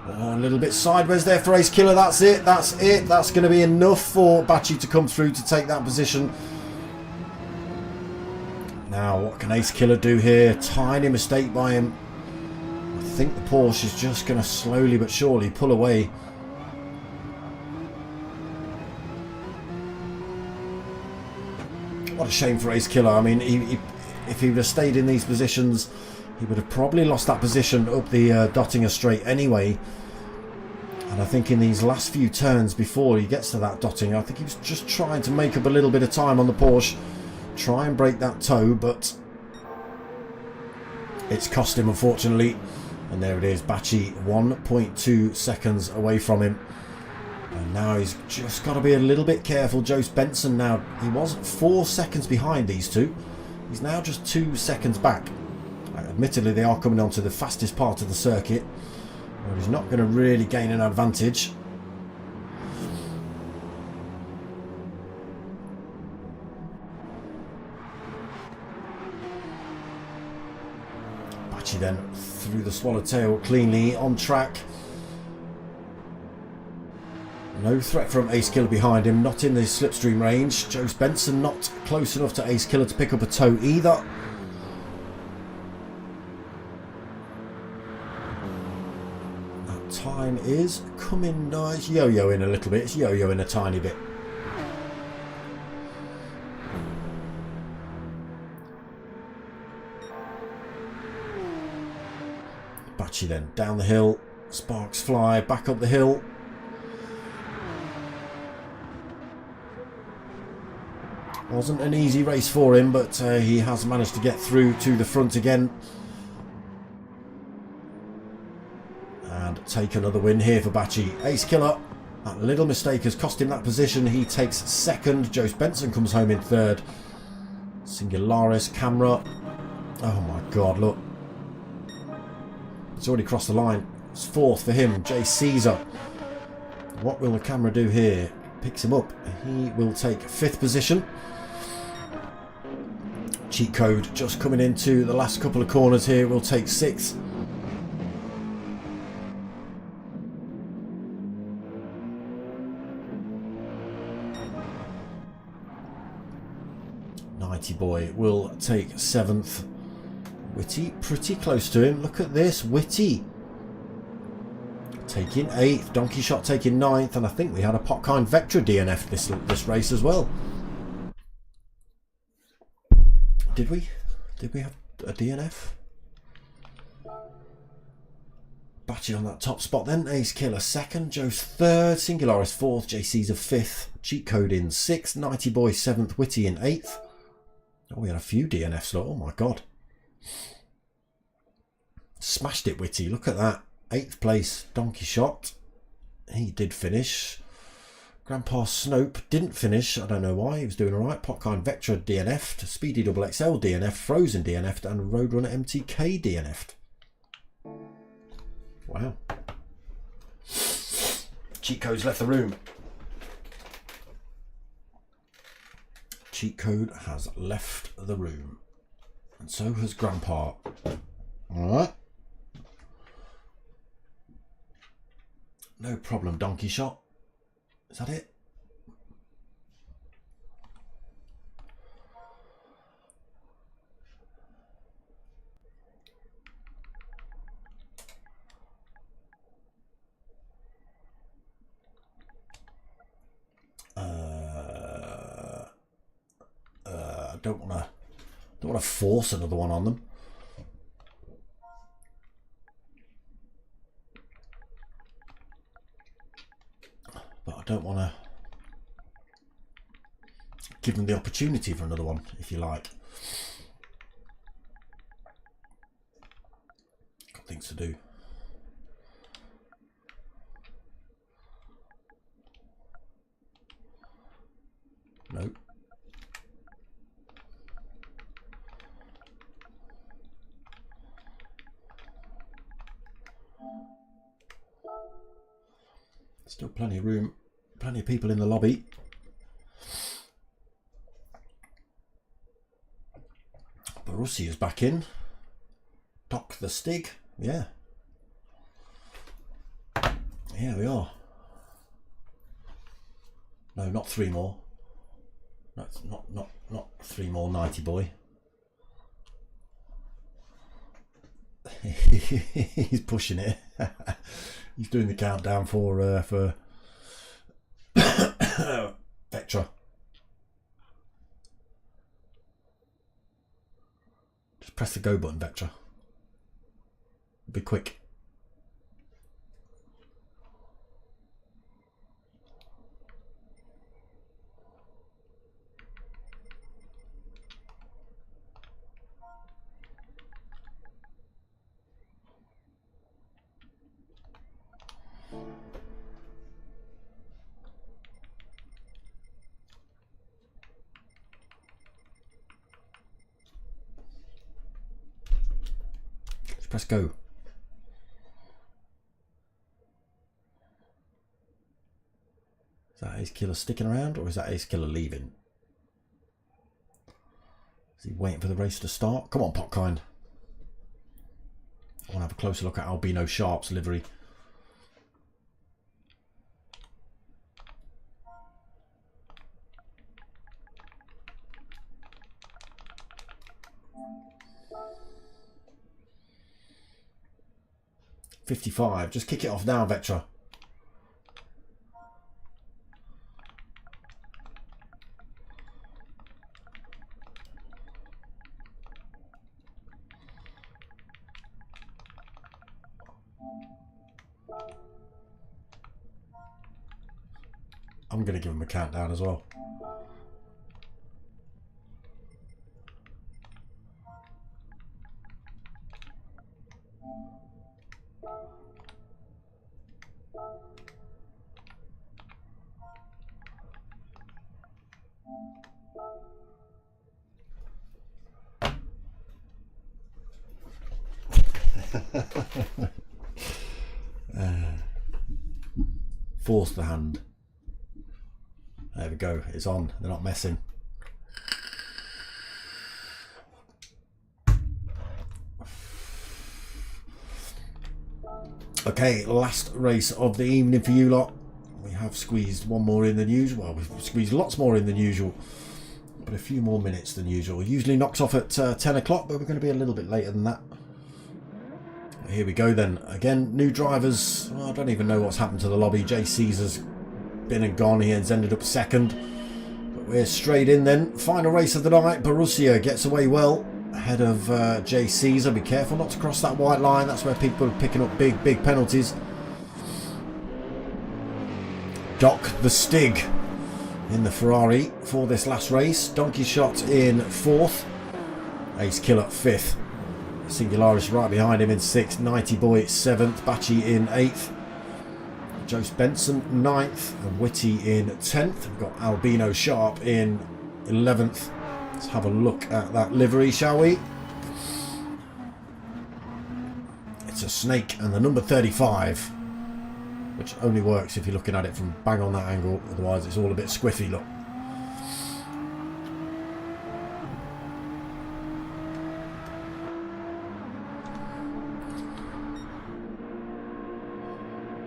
Oh, a little bit sideways there for Ace Killer. That's it. That's it. That's going to be enough for Bachi to come through to take that position. Now, what can Ace Killer do here? Tiny mistake by him. I think the Porsche is just going to slowly but surely pull away. What a shame for Ace Killer. I mean, if he would have stayed in these positions, he would have probably lost that position up the Dottinger straight anyway. And I think in these last few turns before he gets to that Dottinger, I think he was just trying to make up a little bit of time on the Porsche. Try and break that toe, but it's cost him, unfortunately. And there it is, Bachi 1.2 seconds away from him. And now he's just got to be a little bit careful. Joe Benson now, he was 4 seconds behind these two. He's now just 2 seconds back. Admittedly, they are coming onto the fastest part of the circuit, but he's not going to really gain an advantage. Bachi then through the swallowtail cleanly on track. No threat from Ace Killer behind him, not in the slipstream range. Joe Benson not close enough to Ace Killer to pick up a toe either. That time is coming nice. Yo-yoing a little bit. It's yo-yoing a tiny bit. Bachi then down the hill. Sparks fly back up the hill. Wasn't an easy race for him, but he has managed to get through to the front again. And take another win here for Bachi. Ace Killer That little mistake has cost him that position. He takes second. Joe Benson comes home in third. Singularis camera. Oh my god, look. It's already crossed the line. It's fourth for him. Jay Caesar. What will the camera do here? Picks him up. He will take fifth position. Cheat Code just coming into the last couple of corners here. Will take sixth. Boy will take seventh. Whitty pretty close to him. Look at this. Whitty taking eighth. Donkey Shot taking ninth. And I think we had a Potkind Vectra DNF this race as well. Did we? Did we have a DNF? Batchy on that top spot then. Ace Killer second. Joe's third. Singularis fourth. JC's a fifth. Cheat Code in sixth. Nighty Boy seventh. Whitty in eighth. Oh, we had a few DNFs. Look. Oh my god. Smashed it, Whitty. Look at that. 8th place. Donkey Shot. He did finish. Grandpa Snope didn't finish. I don't know why. He was doing alright. Potkind Vectra DNF'd. Speedy Double XL DNF'd. Frozen DNF'd. And Roadrunner MTK DNF'd. Wow. Cheat Code's left the room. Cheat Code has left the room. And so has Grandpa. Alright. No problem, Donkey Shot. Is that it? I don't want to force another one on them. But I don't want to give them the opportunity for another one, if you like. Got things to do. Nope. Still plenty of room, plenty of people in the lobby. Borussia is back in. Doc the Stig, yeah. Here we are. No, not three more. No, it's not three more. Nighty Boy. He's pushing it. He's doing the countdown for Vectra. Just press the go button, Vectra. Be quick. Press go. Is that Ace Killer sticking around, or is that Ace Killer leaving? Is he waiting for the race to start? Come on, Potkind. I want to have a closer look at Albino Sharp's livery. $55. Just kick it off now, Vectra. I'm going to give him a countdown as well. force the hand. There we go, it's on, they're not messing. Okay, last race of the evening for you lot. We have squeezed one more in than usual. Well, we've squeezed lots more in than usual, but a few more minutes than usual. Usually knocks off at 10 o'clock, but we're going to be a little bit later than that. Here we go then. Again, new drivers. Well, I don't even know what's happened to the lobby. Jay Caesar's been and gone. He has ended up second. But we're straight in then. Final race of the night. Borussia gets away well ahead of Jay Caesar. Be careful not to cross that white line. That's where people are picking up big penalties. Doc the Stig in the Ferrari for this last race. Donkey Shot in 4th. Ace Killer 5th. Singularis right behind him in 6th. 90 Boy 7th. Bachi in 8th. Joe Benson 9th. And Whitty in 10th. We've got Albino Sharp in 11th. Let's have a look at that livery, shall we? It's a snake and the number 35, which only works if you're looking at it from bang on that angle. Otherwise it's all a bit squiffy, look.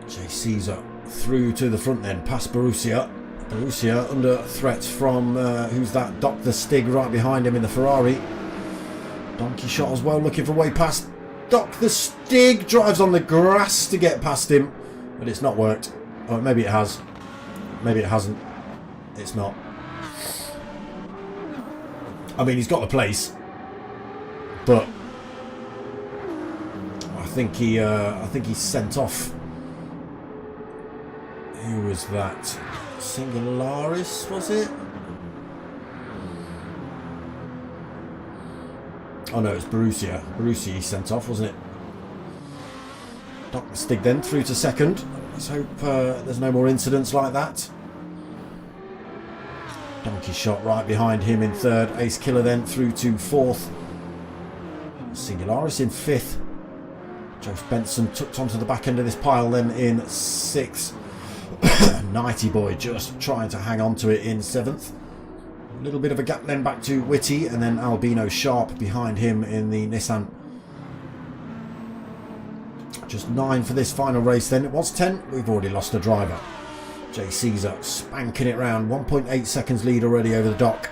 Jay Caesar through to the front then, past Borussia. Borussia under threat from, who's that? Doc the Stig right behind him in the Ferrari. Donkey Shot as well, looking for a way past. Doc the Stig drives on the grass to get past him, but it's not worked. Or maybe it has. Maybe it hasn't. It's not. I mean, he's got the place, but I think he's sent off. Who was that? Singularis, was it? Oh no, it's Borussia. Borussia he sent off, wasn't it? Doc the Stig then through to 2nd. Let's hope there's no more incidents like that. Donkey Shot right behind him in 3rd. Ace Killer then through to 4th. Singularis in 5th. Joe Benson tucked onto the back end of this pile then in 6th. 90 Boy just trying to hang on to it in 7th. A little bit of a gap then back to Whitty, and then Albino Sharp behind him in the Nissan. Just 9 for this final race then. It was 10. We've already lost a driver. Jay Caesar spanking it round. 1.8 seconds lead already over the Doc.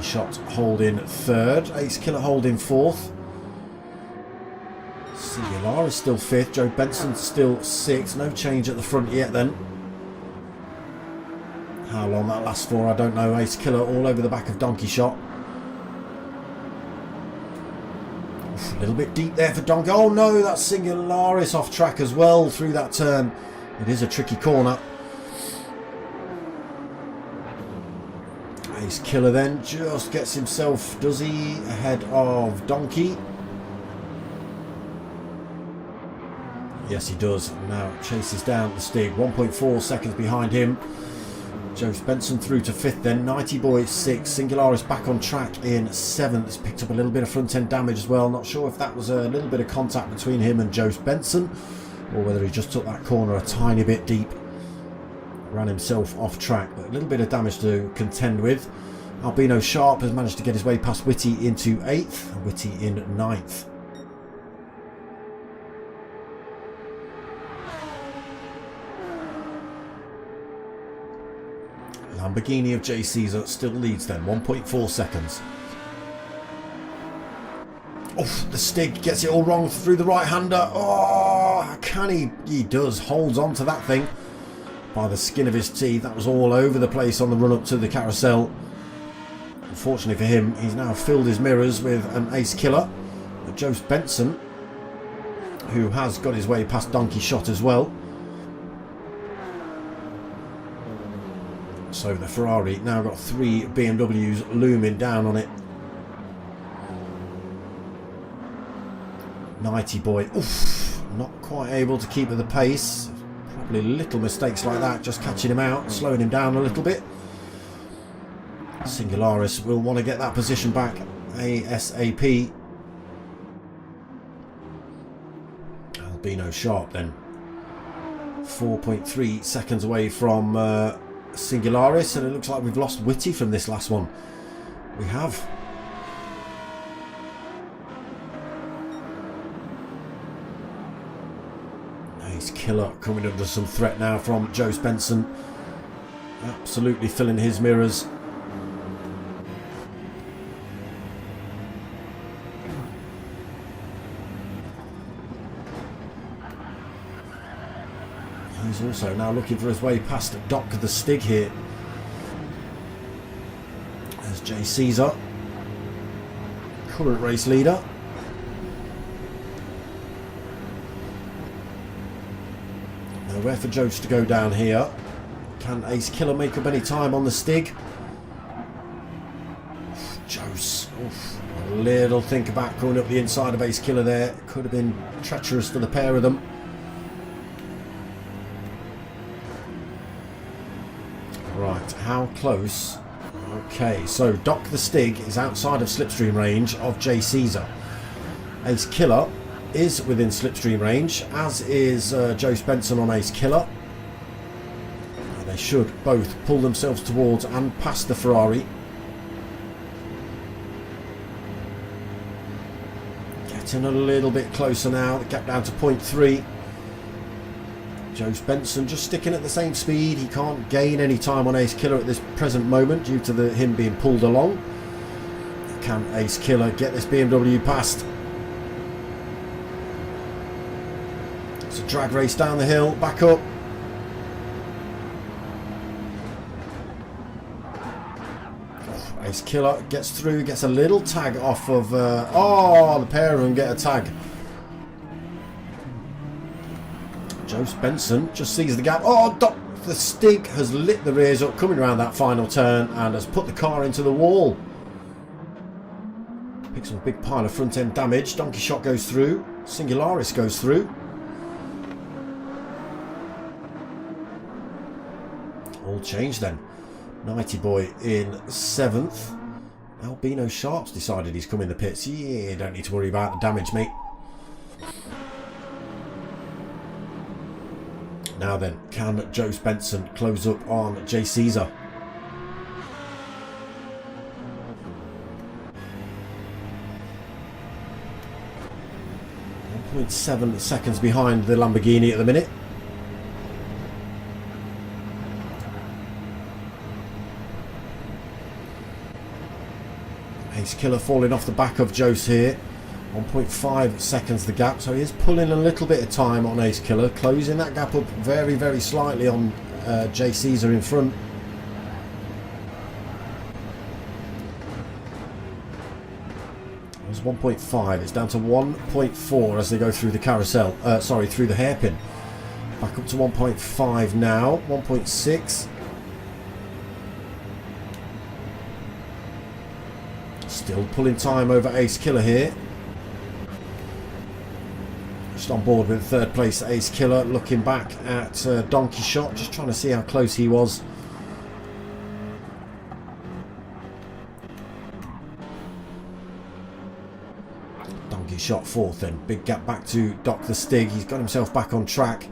Shot holding 3rd. Ace Killer holding 4th. Singular is still 5th. Joe Benson still 6th. No change at the front yet then. How long that lasts for, I don't know. Ace Killer all over the back of Donkey Shot. A little bit deep there for Donkey. Oh no, that's Singularis off track as well through that turn. It is a tricky corner. Ace Killer then just gets himself, does he, ahead of Donkey? Yes, he does. Now chases down the Stig. 1.4 seconds behind him. Joe Benson through to 5th then. 90 Boy 6th. Singularis back on track in 7th. He's picked up a little bit of front end damage as well. Not sure if that was a little bit of contact between him and Joe Benson, or whether he just took that corner a tiny bit deep. Ran himself off track, but a little bit of damage to contend with. Albino Sharp has managed to get his way past Whitty into 8th, and Whitty in 9th. Lamborghini of Jay Caesar still leads then, 1.4 seconds. Oh, the Stig gets it all wrong through the right-hander. Oh, can he? He does, holds on to that thing by the skin of his teeth. That was all over the place on the run up to the carousel. Unfortunately for him, he's now filled his mirrors with an Ace Killer. But Joe Benson, who has got his way past Donkey Shot as well. So the Ferrari now got 3 BMWs looming down on it. 90 Boy, oof, not quite able to keep at the pace. Probably little mistakes like that just catching him out, slowing him down a little bit. Singularis will want to get that position back ASAP. Albino Sharp then 4.3 seconds away from Singularis, and it looks like we've lost Whitty from this last one. We have. Ace Killer coming under some threat now from Joe Spencer. Absolutely filling his mirrors. He's also now looking for his way past Doc the Stig here. There's Jay Caesar, current race leader. Nowhere for Jose to go down here. Can Ace Killer make up any time on the Stig? Jose, a little think about coming up the inside of Ace Killer there. Could have been treacherous to the pair of them. Right, how close? Okay, so Doc the Stig is outside of slipstream range of Jay Caesar. Ace Killer is within slipstream range, as is Joe Spencer on Ace Killer. They should both pull themselves towards and past the Ferrari. Getting a little bit closer now, the gap down to 0.3. Joe Spencer just sticking at the same speed. He can't gain any time on Ace Killer at this present moment due to him being pulled along. Can Ace Killer get this BMW past? It's a drag race down the hill, back up. Ace Killer gets through, gets a little tag off of... oh, the pair of them get a tag. Joe Spencer just sees the gap. Oh, Doc the Stig has lit the rears up coming around that final turn and has put the car into the wall. Picks up a big pile of front end damage. Donkey Shot goes through. Singularis goes through. All changed then. Nighty Boy in 7th. Albino Sharp's decided he's come in the pits. Yeah, don't need to worry about the damage, mate. Now then, can Joe Spencer close up on Jay Caesar? .7 seconds behind the Lamborghini at the minute. Ace Killer falling off the back of Jose here. 1.5 seconds the gap, so he is pulling a little bit of time on Ace Killer, closing that gap up very, very slightly on Jay Caesar in front. It was 1.5, it's down to 1.4 as they go through the carousel, through the hairpin. Back up to 1.5 now, 1.6. Still pulling time over Ace Killer here. Just on board with third place Ace Killer, looking back at Donkey Shot, just trying to see how close he was. Donkey Shot 4th then, big gap back to Doc the Stig. He's got himself back on track.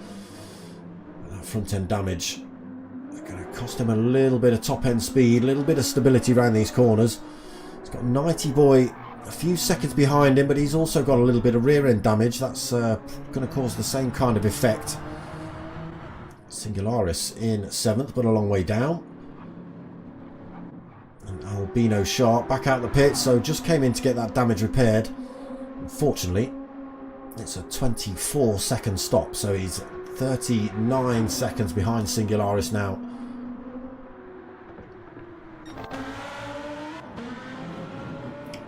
That front end damage going to cost him a little bit of top end speed, a little bit of stability around these corners. He's got Nighty Boy a few seconds behind him, but he's also got a little bit of rear end damage. That's going to cause the same kind of effect. Singularis in 7th, but a long way down. And Albino Sharp back out the pit, so just came in to get that damage repaired. Unfortunately, it's a 24-second stop, so he's 39 seconds behind Singularis now.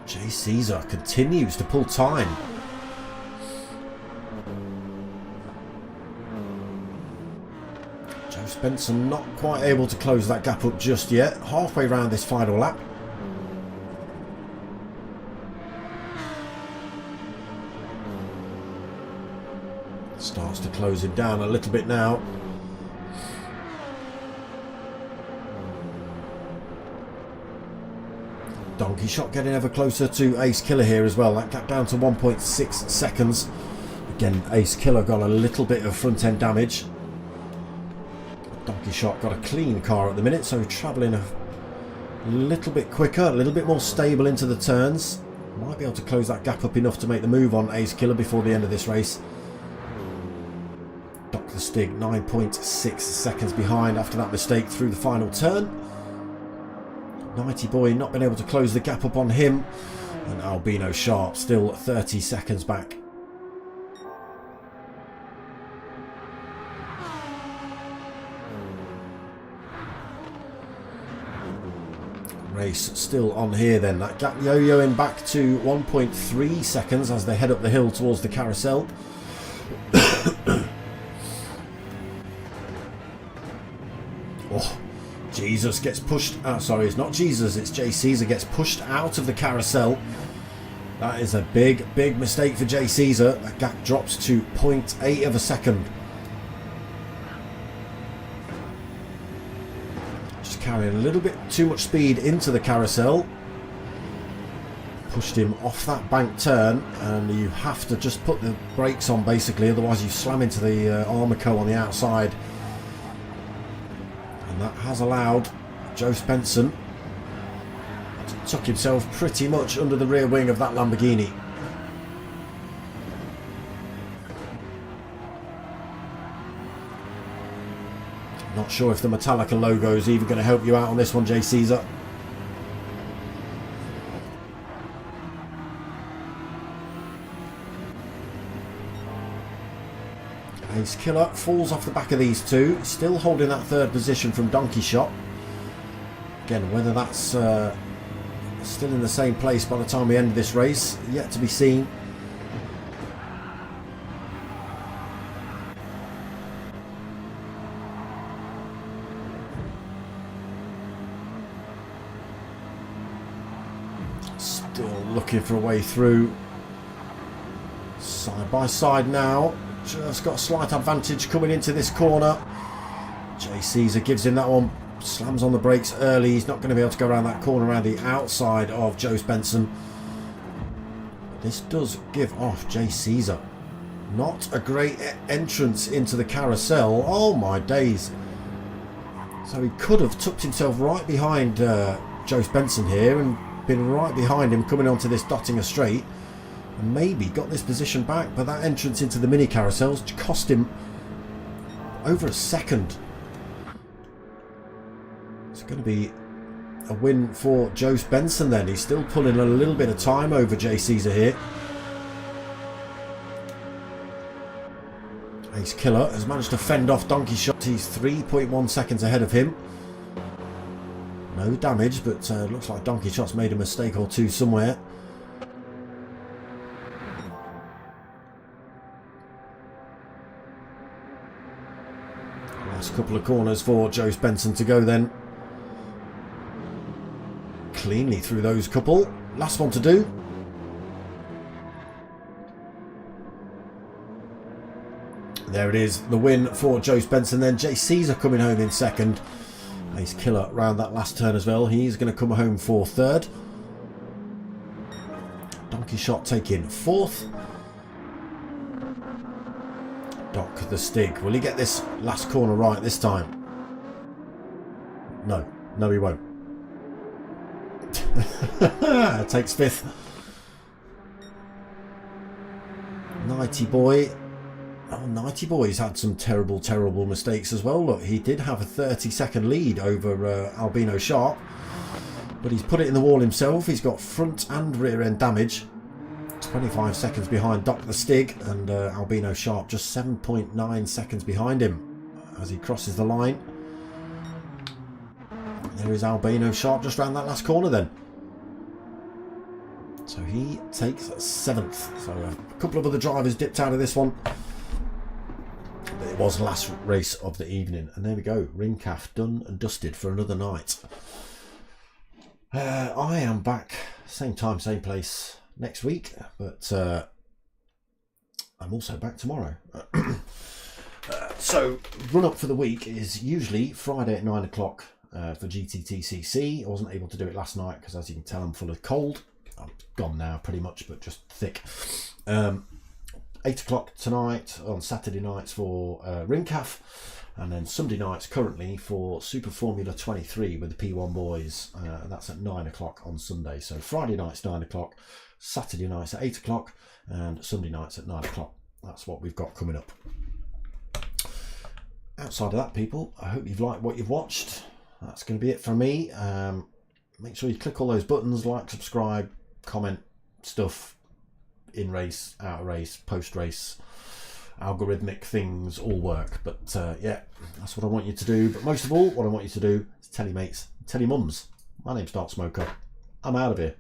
Jay Caesar continues to pull time. Joe Spencer not quite able to close that gap up just yet. Halfway around this final lap. Starts to close him down a little bit now. Donkey Shot getting ever closer to Ace Killer here as well. That gap down to 1.6 seconds. Again, Ace Killer got a little bit of front end damage. Donkey Shot got a clean car at the minute, so travelling a little bit quicker, a little bit more stable into the turns. Might be able to close that gap up enough to make the move on Ace Killer before the end of this race. Doc the Stig 9.6 seconds behind after that mistake through the final turn. Nighty Boy not been able to close the gap up on him, and Albino Sharp still 30 seconds back. Race still on here then. That gap yo-yoing back to 1.3 seconds as they head up the hill towards the carousel. Oh, Jesus gets pushed out. Sorry, it's not Jesus, it's Jay Caesar gets pushed out of the carousel. That is a big mistake for Jay Caesar. That gap drops to 0.8 of a second. Carrying a little bit too much speed into the carousel. Pushed him off that bank turn, and you have to just put the brakes on basically, otherwise you slam into the Armico on the outside. And that has allowed Joe Spencer to tuck himself pretty much under the rear wing of that Lamborghini. Not sure if the Metallica logo is even going to help you out on this one, Jay Caesar. Ace Killer falls off the back of these two, still holding that third position from Donkey Shot. Again, whether that's still in the same place by the time we end this race, yet to be seen. Looking for a way through. Side by side now. Just got a slight advantage coming into this corner. Jay Caesar gives him that one. Slams on the brakes early. He's not going to be able to go around that corner around the outside of Joe Spencer. This does give off Jay Caesar. Not a great entrance into the carousel. Oh my days. So he could have tucked himself right behind Joe Spencer here and been right behind him coming onto this Dottinger straight and maybe got this position back, but that entrance into the mini carousels cost him over a second. It's going to be a win for Joe Spencer then. He's still pulling a little bit of time over Jay Caesar here. Ace Killer has managed to fend off Donkey Shot. He's 3.1 seconds ahead of him. No damage, but looks like Donkey Shot's made a mistake or two somewhere. Last couple of corners for Joe Spencer to go then. Cleanly through those couple. Last one to do. There it is, the win for Joe Spencer. And then Jay Caesar coming home in second. Ace Killer round that last turn as well. He's going to come home for third. Donkey Shot taking fourth. Doc the Stig. Will he get this last corner right this time? No he won't. Takes fifth. Nighty Boy. Oh, Nighty Boy's had some terrible mistakes as well. Look, he did have a 30-second lead over Albino Sharp, but he's put it in the wall himself. He's got front and rear end damage. 25 seconds behind Doc the Stig, and Albino Sharp just 7.9 seconds behind him as he crosses the line. There is Albino Sharp just round that last corner then. So he takes 7th. So a couple of other drivers dipped out of this one. But it was the last race of the evening. And there we go. Ringcalf done and dusted for another night. I am back same time, same place next week. But I'm also back tomorrow. So run up for the week is usually Friday at 9 o'clock for GTTCC. I wasn't able to do it last night because, as you can tell, I'm full of cold. I'm gone now pretty much, but just thick. 8 o'clock tonight on Saturday nights for Ringcaf, and then Sunday nights currently for Super Formula 23 with the P1 boys, and that's at 9 o'clock on Sunday. So Friday nights 9 o'clock, Saturday nights at 8 o'clock, and Sunday nights at 9 o'clock. That's what we've got coming up. Outside of that, people, I hope you've liked what you've watched. That's going to be it from me. Make sure you click all those buttons, like, subscribe, comment, stuff, in race, out of race, post race, algorithmic things all work. But yeah, that's what I want you to do. But most of all, what I want you to do is tell your mates, tell your mums. My name's Dark Smoker. I'm out of here.